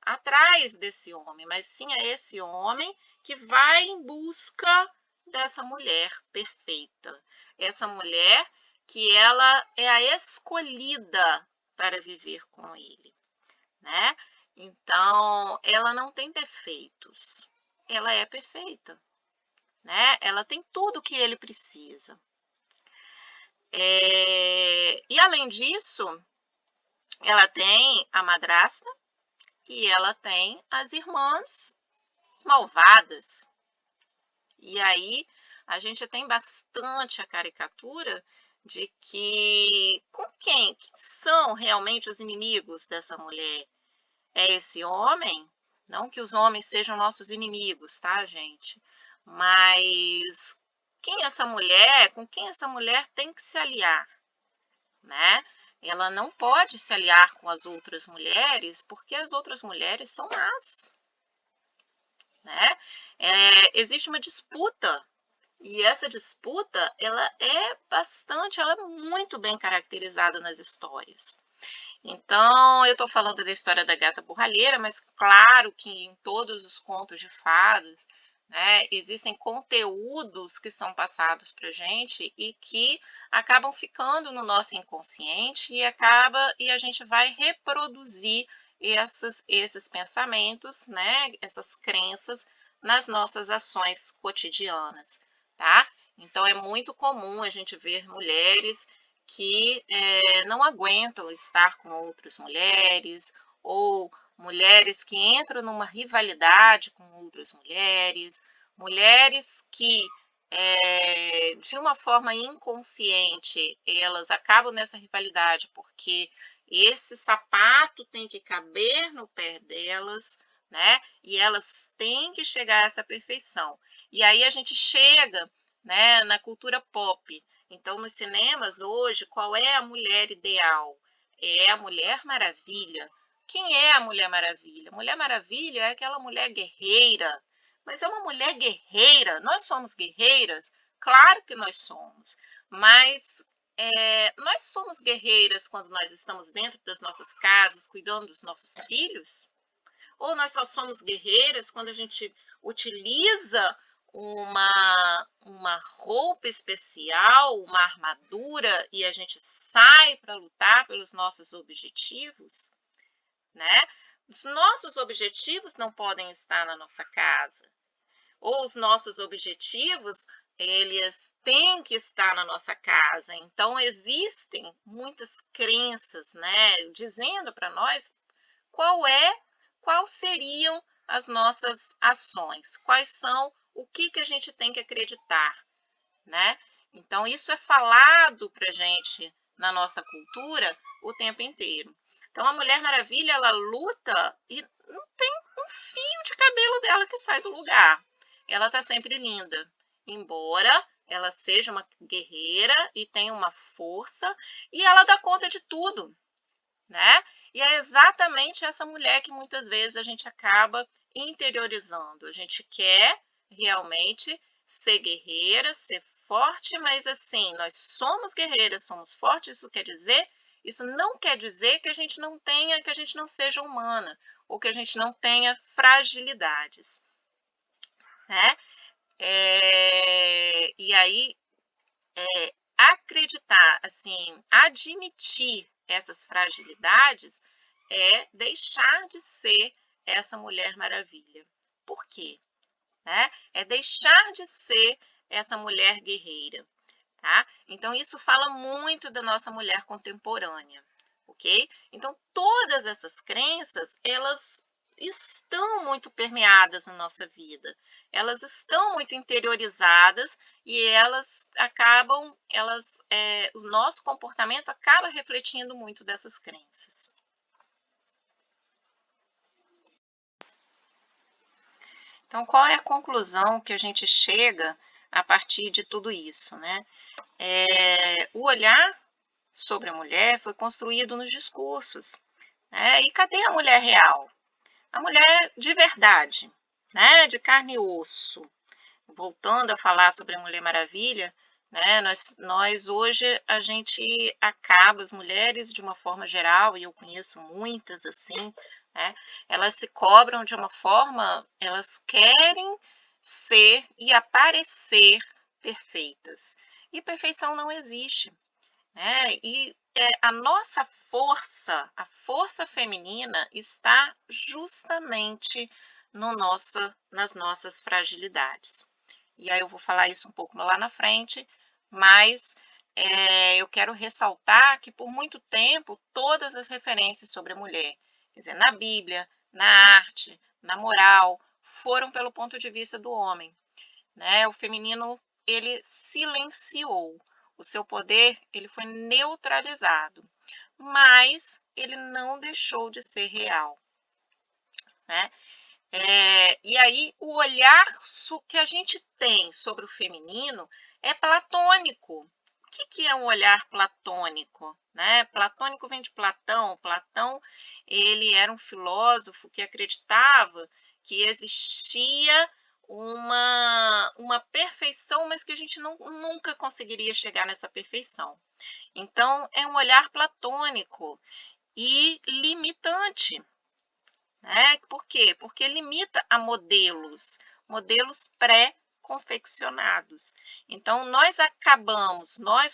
atrás desse homem, mas sim é esse homem que vai em busca dessa mulher perfeita. Essa mulher que ela é a escolhida para viver com ele, né? Então, ela não tem defeitos. Ela é perfeita, né? Ela tem tudo o que ele precisa. E além disso, ela tem a madrasta e ela tem as irmãs malvadas. E aí a gente tem bastante a caricatura de que quem são realmente os inimigos dessa mulher? É esse homem? Não que os homens sejam nossos inimigos, tá, gente? Mas com quem essa mulher tem que se aliar, né? Ela não pode se aliar com as outras mulheres, porque as outras mulheres são más, né? Existe uma disputa, e essa disputa, ela é muito bem caracterizada nas histórias. Então, eu estou falando da história da gata borralheira, mas claro que em todos os contos de fadas, né, existem conteúdos que são passados para a gente e que acabam ficando no nosso inconsciente e a gente vai reproduzir esses pensamentos, né, essas crenças nas nossas ações cotidianas, tá? Então, é muito comum a gente ver mulheres que não aguentam estar com outras mulheres, ou mulheres que entram numa rivalidade com outras mulheres, mulheres que, de uma forma inconsciente, elas acabam nessa rivalidade porque esse sapato tem que caber no pé delas, né? E elas têm que chegar a essa perfeição. E aí a gente chega, né, na cultura pop. Então, nos cinemas hoje, qual é a mulher ideal? É a Mulher Maravilha. Quem é a Mulher Maravilha? Mulher Maravilha é aquela mulher guerreira. Mas é uma mulher guerreira. Nós somos guerreiras? Claro que nós somos, mas nós somos guerreiras quando nós estamos dentro das nossas casas, cuidando dos nossos filhos? Ou nós só somos guerreiras quando a gente utiliza uma roupa especial, uma armadura, e a gente sai para lutar pelos nossos objetivos, né? Os nossos objetivos não podem estar na nossa casa. Ou os nossos objetivos, eles têm que estar na nossa casa. Então, existem muitas crenças, né? Dizendo para nós quais seriam as nossas ações, quais são, o que a gente tem que acreditar, né? Então, isso é falado para a gente na nossa cultura o tempo inteiro. Então, a Mulher Maravilha, ela luta e não tem um fio de cabelo dela que sai do lugar. Ela está sempre linda, embora ela seja uma guerreira e tenha uma força, e ela dá conta de tudo, né? E é exatamente essa mulher que muitas vezes a gente acaba interiorizando. A gente quer realmente ser guerreira, ser forte, mas assim, nós somos guerreiras, somos fortes, isso não quer dizer que a gente não tenha, que a gente não seja humana, ou que a gente não tenha fragilidades, né? E aí, acreditar, assim, admitir essas fragilidades é deixar de ser essa Mulher Maravilha. Por quê? Né? É deixar de ser essa mulher guerreira, tá? Então, isso fala muito da nossa mulher contemporânea, ok? Então, todas essas crenças, elas estão muito permeadas na nossa vida, elas estão muito interiorizadas e o nosso comportamento acaba refletindo muito dessas crenças. Então, qual é a conclusão que a gente chega a partir de tudo isso, né? O olhar sobre a mulher foi construído nos discursos, né? E cadê a mulher real? A mulher de verdade, né? De carne e osso. Voltando a falar sobre a Mulher Maravilha, né? Nós hoje a gente acaba, as mulheres de uma forma geral, e eu conheço muitas assim, né? Elas se cobram de uma forma, elas querem ser e aparecer perfeitas. E perfeição não existe, né? E a nossa força, a força feminina está justamente nas nossas fragilidades. E aí eu vou falar isso um pouco lá na frente, mas eu quero ressaltar que por muito tempo todas as referências sobre a mulher, quer dizer, na Bíblia, na arte, na moral, foram pelo ponto de vista do homem, né? O feminino, ele silenciou, o seu poder, ele foi neutralizado, mas ele não deixou de ser real, né? E aí, o olhar que a gente tem sobre o feminino é platônico. O que é um olhar platônico? Né? Platônico vem de Platão. Platão, ele era um filósofo que acreditava que existia uma perfeição, mas que a gente nunca conseguiria chegar nessa perfeição. Então, é um olhar platônico e limitante, né? Por quê? Porque limita a modelos pré-confeccionados. Então, nós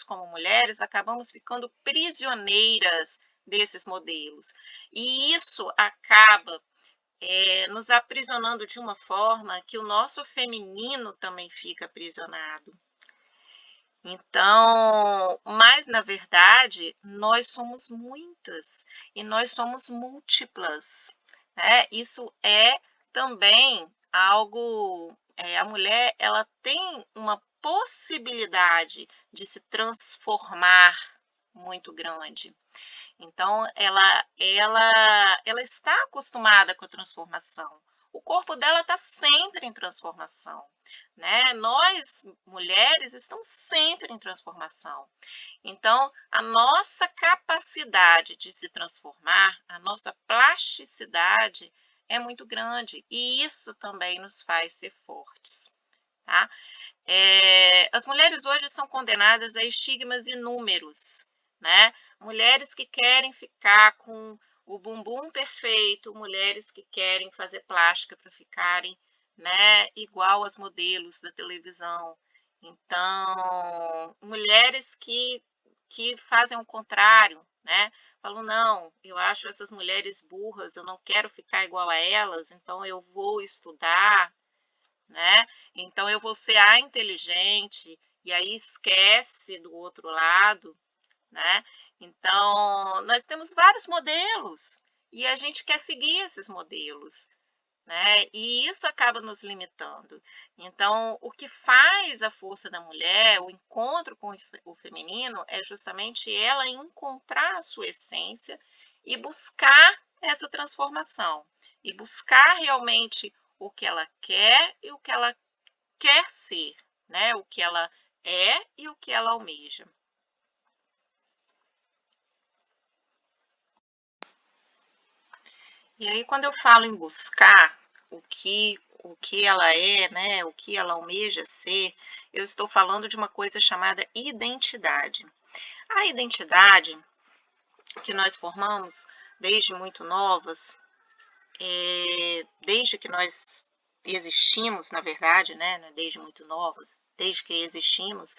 como mulheres, acabamos ficando prisioneiras desses modelos. E isso acaba nos aprisionando de uma forma que o nosso feminino também fica aprisionado. Então, mas na verdade, nós somos muitas e nós somos múltiplas, né? Isso é também algo, a mulher, ela tem uma possibilidade de se transformar muito grande. Então, ela está acostumada com a transformação. O corpo dela está sempre em transformação, né? Nós, mulheres, estamos sempre em transformação. Então, a nossa capacidade de se transformar, a nossa plasticidade é muito grande e isso também nos faz ser fortes, tá? As mulheres hoje são condenadas a estigmas inúmeros, né? Mulheres que querem ficar com o bumbum perfeito, mulheres que querem fazer plástica para ficarem, né, igual as modelos da televisão. Então, mulheres que fazem o contrário, né? Falam, não, eu acho essas mulheres burras, eu não quero ficar igual a elas, então eu vou estudar, né? Então eu vou ser a inteligente e aí esquece do outro lado, né? Então, nós temos vários modelos e a gente quer seguir esses modelos, né? E isso acaba nos limitando. Então, o que faz a força da mulher, o encontro com o feminino, é justamente ela encontrar a sua essência e buscar essa transformação, e buscar realmente o que ela quer e o que ela quer ser, né? O que ela é e o que ela almeja. E aí, quando eu falo em buscar o que ela é, né, o que ela almeja ser, eu estou falando de uma coisa chamada identidade. A identidade que nós formamos desde muito novas, desde que nós existimos, na verdade, né, desde muito novas, desde que existimos,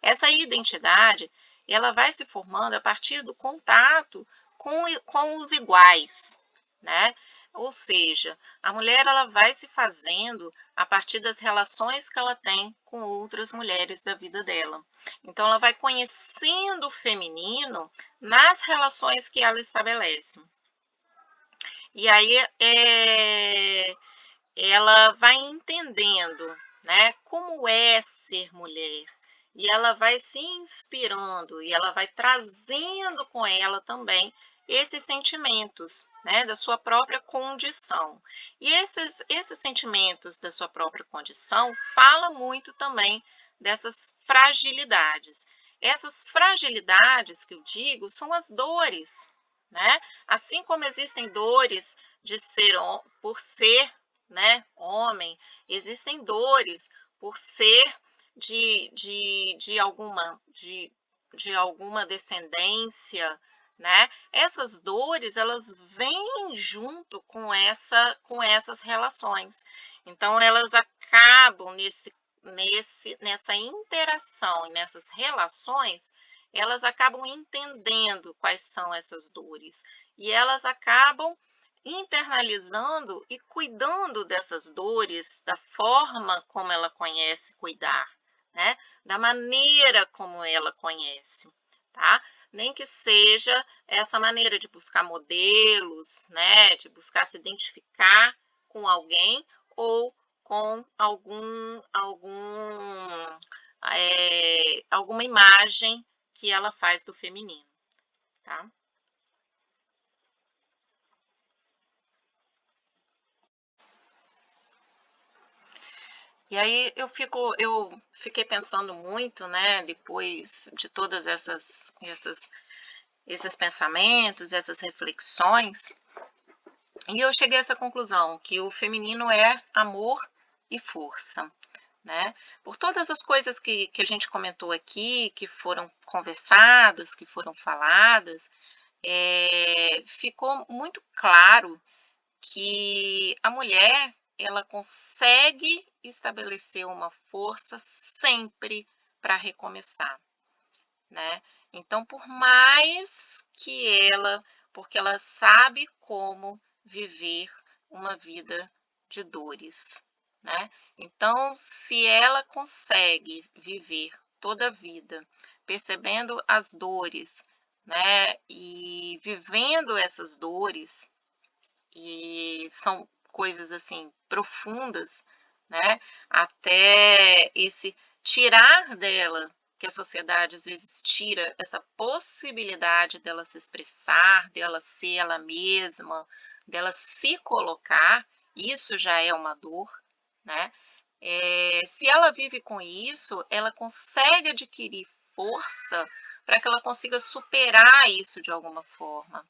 essa identidade, ela vai se formando a partir do contato com os iguais, né? Ou seja, a mulher ela vai se fazendo a partir das relações que ela tem com outras mulheres da vida dela. Então, ela vai conhecendo o feminino nas relações que ela estabelece. E aí, ela vai entendendo, né, como é ser mulher. E ela vai se inspirando e ela vai trazendo com ela também esses sentimentos, né, da sua própria condição. E esses sentimentos da sua própria condição fala muito também dessas fragilidades. Essas fragilidades que eu digo são as dores, né? Assim como existem dores de ser por ser, né, homem, existem dores por ser de alguma descendência, né? Essas dores, elas vêm junto com essas relações. Então, elas acabam nessa interação e nessas relações, elas acabam entendendo quais são essas dores e elas acabam internalizando e cuidando dessas dores da forma como ela conhece cuidar, né? Da maneira como ela conhece, tá? Nem que seja essa maneira de buscar modelos, né? De buscar se identificar com alguém ou com alguma imagem que ela faz do feminino, tá? E aí eu fiquei pensando muito, né, depois de todas esses pensamentos, essas reflexões, e eu cheguei a essa conclusão, que o feminino é amor e força, né? Por todas as coisas que a gente comentou aqui, que foram conversadas, que foram faladas, ficou muito claro que a mulher ela consegue estabelecer uma força sempre para recomeçar, né? Então, por mais que porque ela sabe como viver uma vida de dores, né? Então, se ela consegue viver toda a vida percebendo as dores, né, e vivendo essas dores, e são coisas assim profundas, né? Até esse tirar dela, que a sociedade às vezes tira essa possibilidade dela se expressar, dela ser ela mesma, dela se colocar, isso já é uma dor, né? Se ela vive com isso, ela consegue adquirir força para que ela consiga superar isso de alguma forma,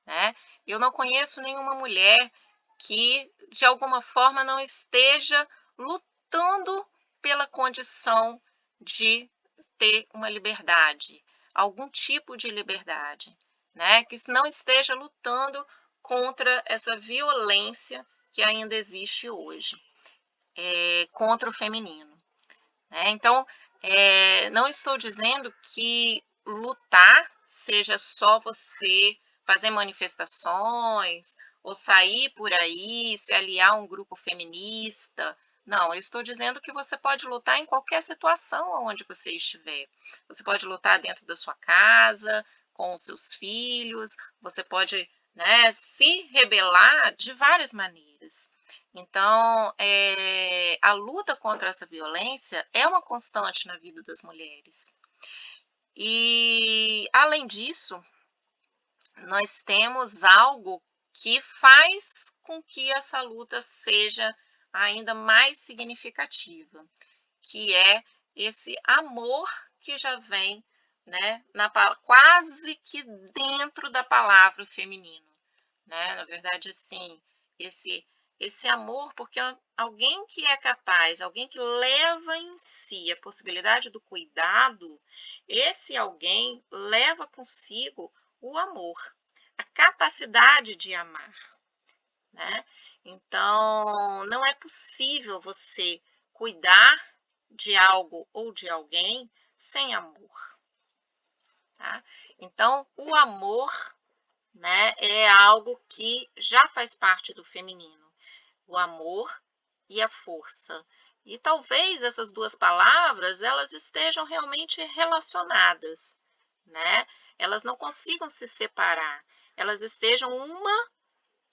né? Eu não conheço nenhuma mulher que, de alguma forma, não esteja lutando pela condição de ter uma liberdade, algum tipo de liberdade, né? Que não esteja lutando contra essa violência que ainda existe hoje, contra o feminino, né? Então, não estou dizendo que lutar seja só você fazer manifestações ou sair por aí, se aliar a um grupo feminista. Não, eu estou dizendo que você pode lutar em qualquer situação onde você estiver. Você pode lutar dentro da sua casa, com os seus filhos, você pode, né, se rebelar de várias maneiras. Então, a luta contra essa violência é uma constante na vida das mulheres. E, além disso, nós temos algo que faz com que essa luta seja ainda mais significativa, que é esse amor que já vem, né, quase que dentro da palavra feminino, né? Na verdade, assim, esse amor, porque alguém que é capaz, alguém que leva em si a possibilidade do cuidado, esse alguém leva consigo o amor, a capacidade de amar, né? Então, não é possível você cuidar de algo ou de alguém sem amor, tá? Então, o amor, né, é algo que já faz parte do feminino, o amor e a força. E talvez essas duas palavras, elas estejam realmente relacionadas, né? Elas não consigam se separar, elas estejam uma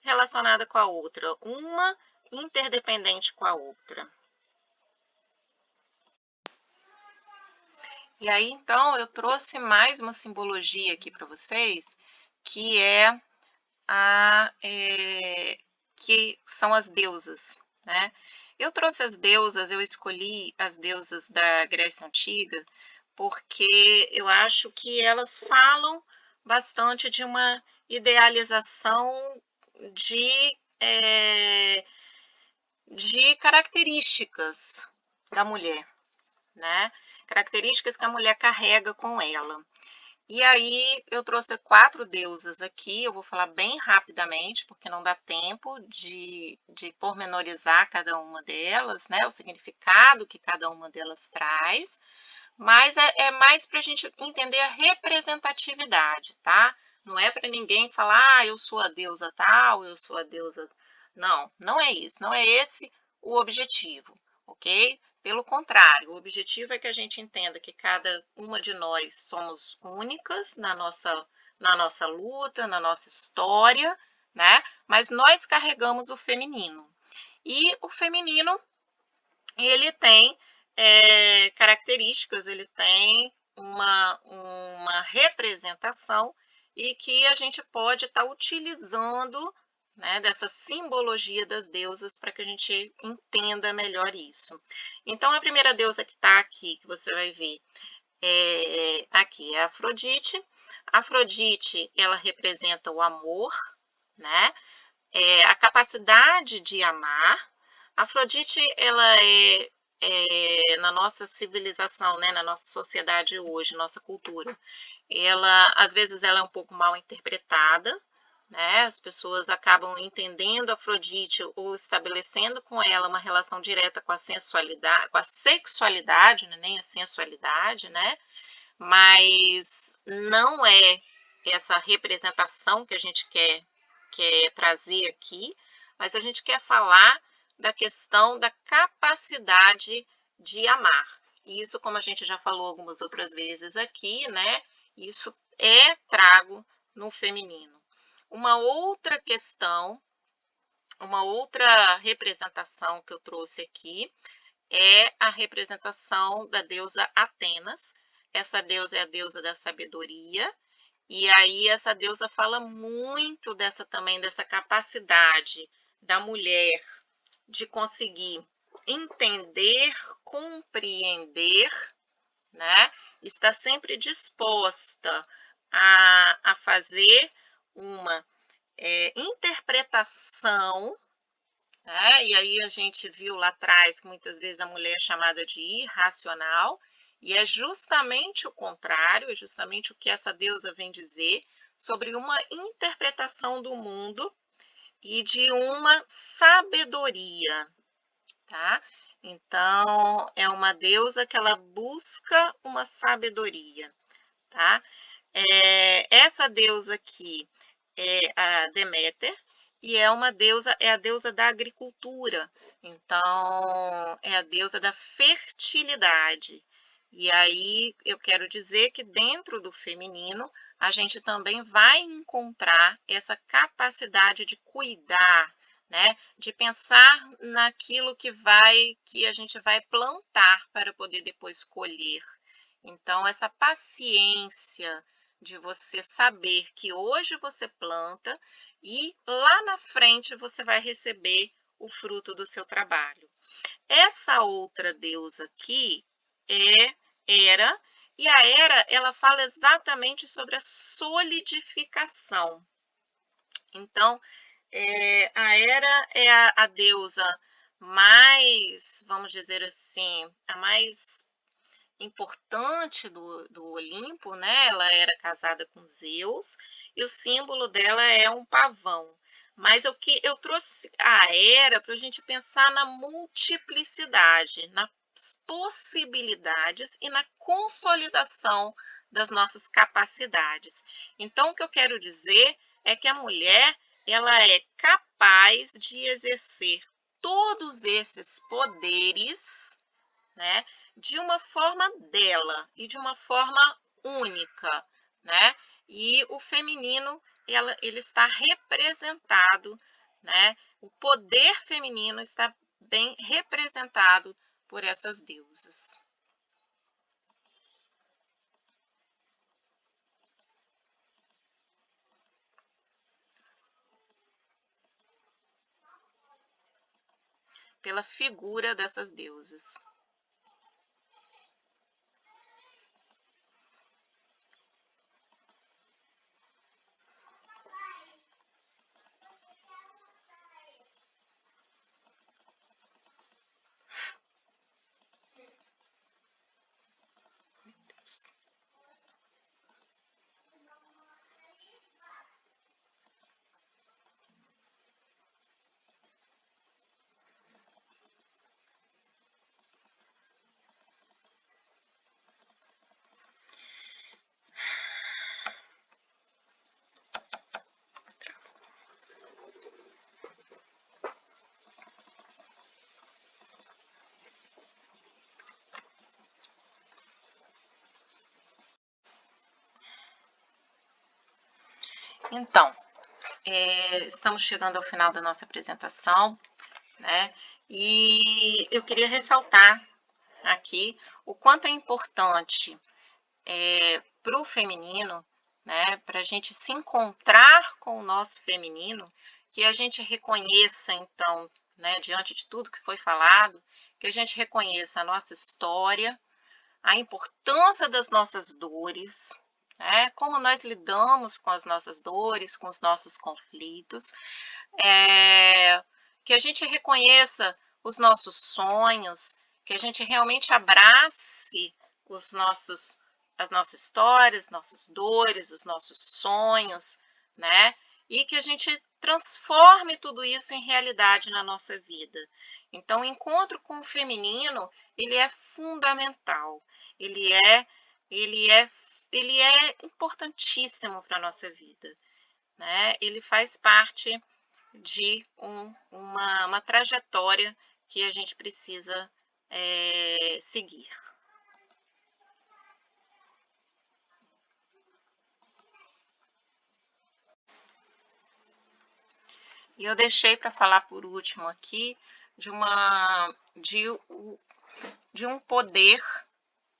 relacionada com a outra, uma interdependente com a outra. E aí, então, eu trouxe mais uma simbologia aqui para vocês, que é que são as deusas, né? Eu trouxe as deusas, eu escolhi as deusas da Grécia Antiga, porque eu acho que elas falam bastante de uma idealização de, de características da mulher, né? Características que a mulher carrega com ela. E aí eu trouxe 4 deusas aqui, eu vou falar bem rapidamente, porque não dá tempo de pormenorizar cada uma delas, né? O significado que cada uma delas traz, mas é mais para a gente entender a representatividade, tá? Não é para ninguém falar, ah, eu sou a deusa tal, eu sou a deusa. Não, não é isso, não é esse o objetivo, ok? Pelo contrário, o objetivo é que a gente entenda que cada uma de nós somos únicas na nossa luta, na nossa história, né? Mas nós carregamos o feminino. E o feminino, ele tem características, ele tem uma representação e que a gente pode estar utilizando, né, dessa simbologia das deusas para que a gente entenda melhor isso. Então, a primeira deusa que está aqui, que você vai ver, aqui é a Afrodite. Afrodite, ela representa o amor, né? A capacidade de amar. Afrodite, ela na nossa civilização, né, na nossa sociedade hoje, nossa cultura, ela, às vezes, ela é um pouco mal interpretada, né? As pessoas acabam entendendo Afrodite ou estabelecendo com ela uma relação direta com a sensualidade, com a sexualidade, né? Nem a sensualidade, né? Mas não é essa representação que a gente quer trazer aqui, mas a gente quer falar da questão da capacidade de amar. E isso, como a gente já falou algumas outras vezes aqui, né? Isso é trago no feminino. Uma outra questão, uma outra representação que eu trouxe aqui é a representação da deusa Atenas. Essa deusa é a deusa da sabedoria. E aí essa deusa fala muito também dessa capacidade da mulher de conseguir entender, compreender, né? Está sempre disposta a fazer uma interpretação, né? E aí a gente viu lá atrás que muitas vezes a mulher é chamada de irracional, e é justamente o contrário, é justamente o que essa deusa vem dizer sobre uma interpretação do mundo e de uma sabedoria, tá? Então, é uma deusa que ela busca uma sabedoria, tá? Essa deusa aqui é a Deméter, e é a deusa da agricultura. Então, é a deusa da fertilidade. E aí eu quero dizer que dentro do feminino, a gente também vai encontrar essa capacidade de cuidar, né? De pensar naquilo que a gente vai plantar para poder depois colher. Então, essa paciência de você saber que hoje você planta e lá na frente você vai receber o fruto do seu trabalho. Essa outra deusa aqui é Hera, e a Hera, ela fala exatamente sobre a solidificação. Então, a Hera é a deusa mais, vamos dizer assim, a mais importante do Olimpo, né? Ela era casada com Zeus e o símbolo dela é um pavão. Mas o que eu trouxe a Hera para a gente pensar na multiplicidade, nas possibilidades e na consolidação das nossas capacidades. Então, o que eu quero dizer é que a mulher ela é capaz de exercer todos esses poderes, né, de uma forma dela e de uma forma única, né? E o feminino, ele está representado, né? O poder feminino está bem representado por essas deusas. Pela figura dessas deusas. Então, estamos chegando ao final da nossa apresentação, né? E eu queria ressaltar aqui o quanto é importante para o feminino, né, para a gente se encontrar com o nosso feminino, que a gente reconheça, então, né, diante de tudo que foi falado, que a gente reconheça a nossa história, a importância das nossas dores, né, como nós lidamos com as nossas dores, com os nossos conflitos, que a gente reconheça os nossos sonhos, que a gente realmente abrace os nossos, as nossas histórias, nossas dores, os nossos sonhos, né? E que a gente transforme tudo isso em realidade na nossa vida. Então, o encontro com o feminino, ele é fundamental. Ele é, ele é, ele é importantíssimo para a nossa vida, né? Ele faz parte de uma trajetória que a gente precisa seguir. E eu deixei para falar por último aqui de de um poder,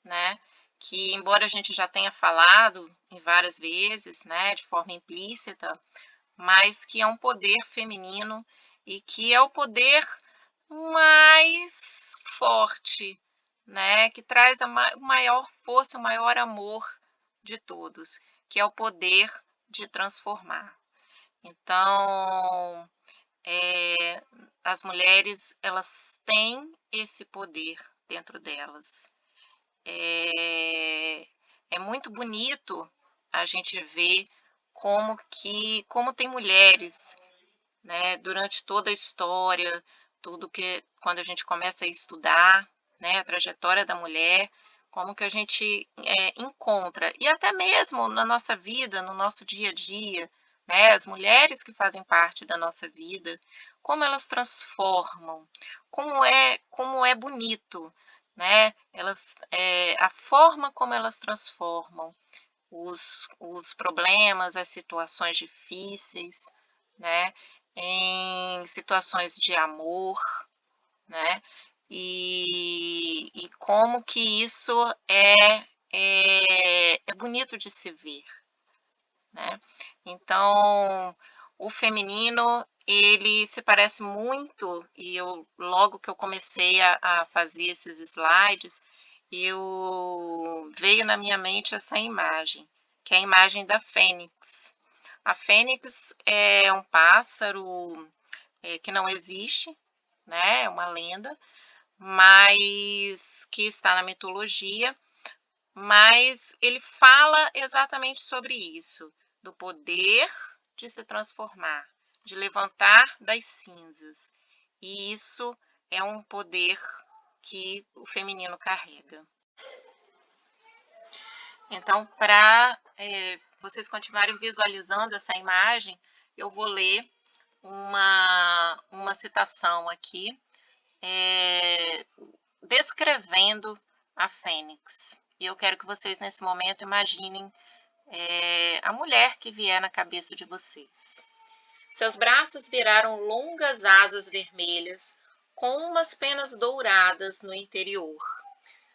né, que embora a gente já tenha falado em várias vezes, né, de forma implícita, mas que é um poder feminino e que é o poder mais forte, né, que traz a maior força, o maior amor de todos, que é o poder de transformar. Então, as mulheres, elas têm esse poder dentro delas. É muito bonito a gente ver como tem mulheres, né, durante toda a história, tudo que quando a gente começa a estudar, né, a trajetória da mulher, como que a gente encontra, e até mesmo na nossa vida, no nosso dia a dia, né, as mulheres que fazem parte da nossa vida, como elas transformam, como é bonito, né, a forma como elas transformam os problemas, as situações difíceis, né, em situações de amor, né, e como que isso é bonito de se ver, né. Então, o feminino, ele se parece muito, e logo que eu comecei a fazer esses slides, veio na minha mente essa imagem, que é a imagem da fênix. A fênix é um pássaro que não existe, né? É uma lenda, mas que está na mitologia, mas ele fala exatamente sobre isso, do poder de se transformar, de levantar das cinzas. E isso é um poder que o feminino carrega. Então, para vocês continuarem visualizando essa imagem, eu vou ler uma citação aqui, descrevendo a fênix. E eu quero que vocês, nesse momento, imaginem a mulher que vier na cabeça de vocês. Seus braços viraram longas asas vermelhas, com umas penas douradas no interior.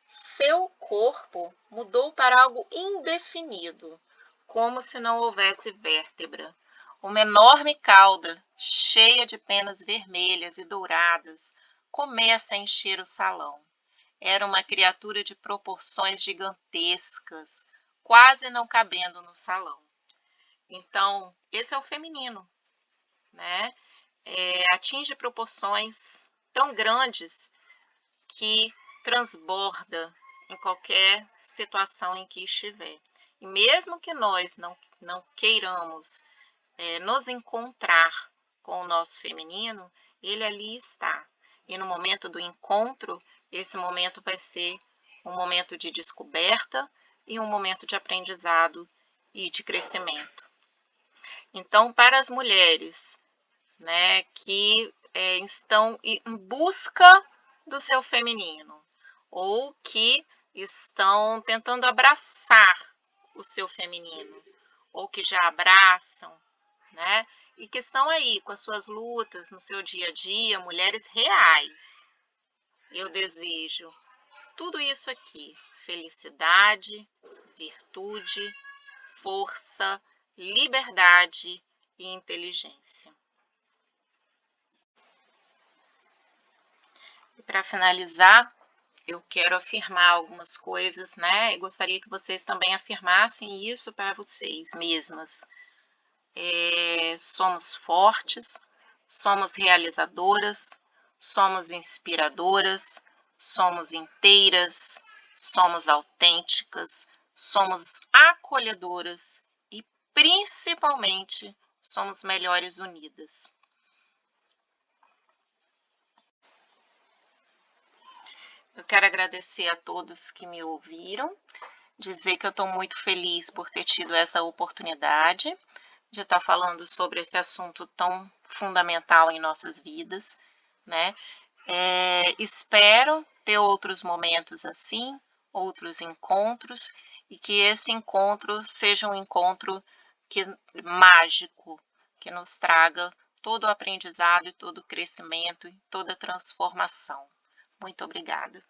Seu corpo mudou para algo indefinido, como se não houvesse vértebra. Uma enorme cauda, cheia de penas vermelhas e douradas, começa a encher o salão. Era uma criatura de proporções gigantescas, quase não cabendo no salão. Então, esse é o feminino, né? Atinge proporções tão grandes que transborda em qualquer situação em que estiver. E mesmo que nós não queiramos nos encontrar com o nosso feminino, ele ali está. E no momento do encontro, esse momento vai ser um momento de descoberta e um momento de aprendizado e de crescimento. Então, para as mulheres, né, que estão em busca do seu feminino, ou que estão tentando abraçar o seu feminino, ou que já abraçam, né? E que estão aí com as suas lutas no seu dia a dia, mulheres reais. Eu desejo tudo isso aqui: felicidade, virtude, força, liberdade e inteligência. E para finalizar, eu quero afirmar algumas coisas, né? E gostaria que vocês também afirmassem isso para vocês mesmas. Somos fortes, somos realizadoras, somos inspiradoras, somos inteiras, somos autênticas, somos acolhedoras e, principalmente, somos melhores unidas. Eu quero agradecer a todos que me ouviram, dizer que eu estou muito feliz por ter tido essa oportunidade de estar falando sobre esse assunto tão fundamental em nossas vidas, né? Espero ter outros momentos assim, outros encontros, e que esse encontro seja um encontro mágico, que nos traga todo o aprendizado e todo o crescimento e toda a transformação. Muito obrigada.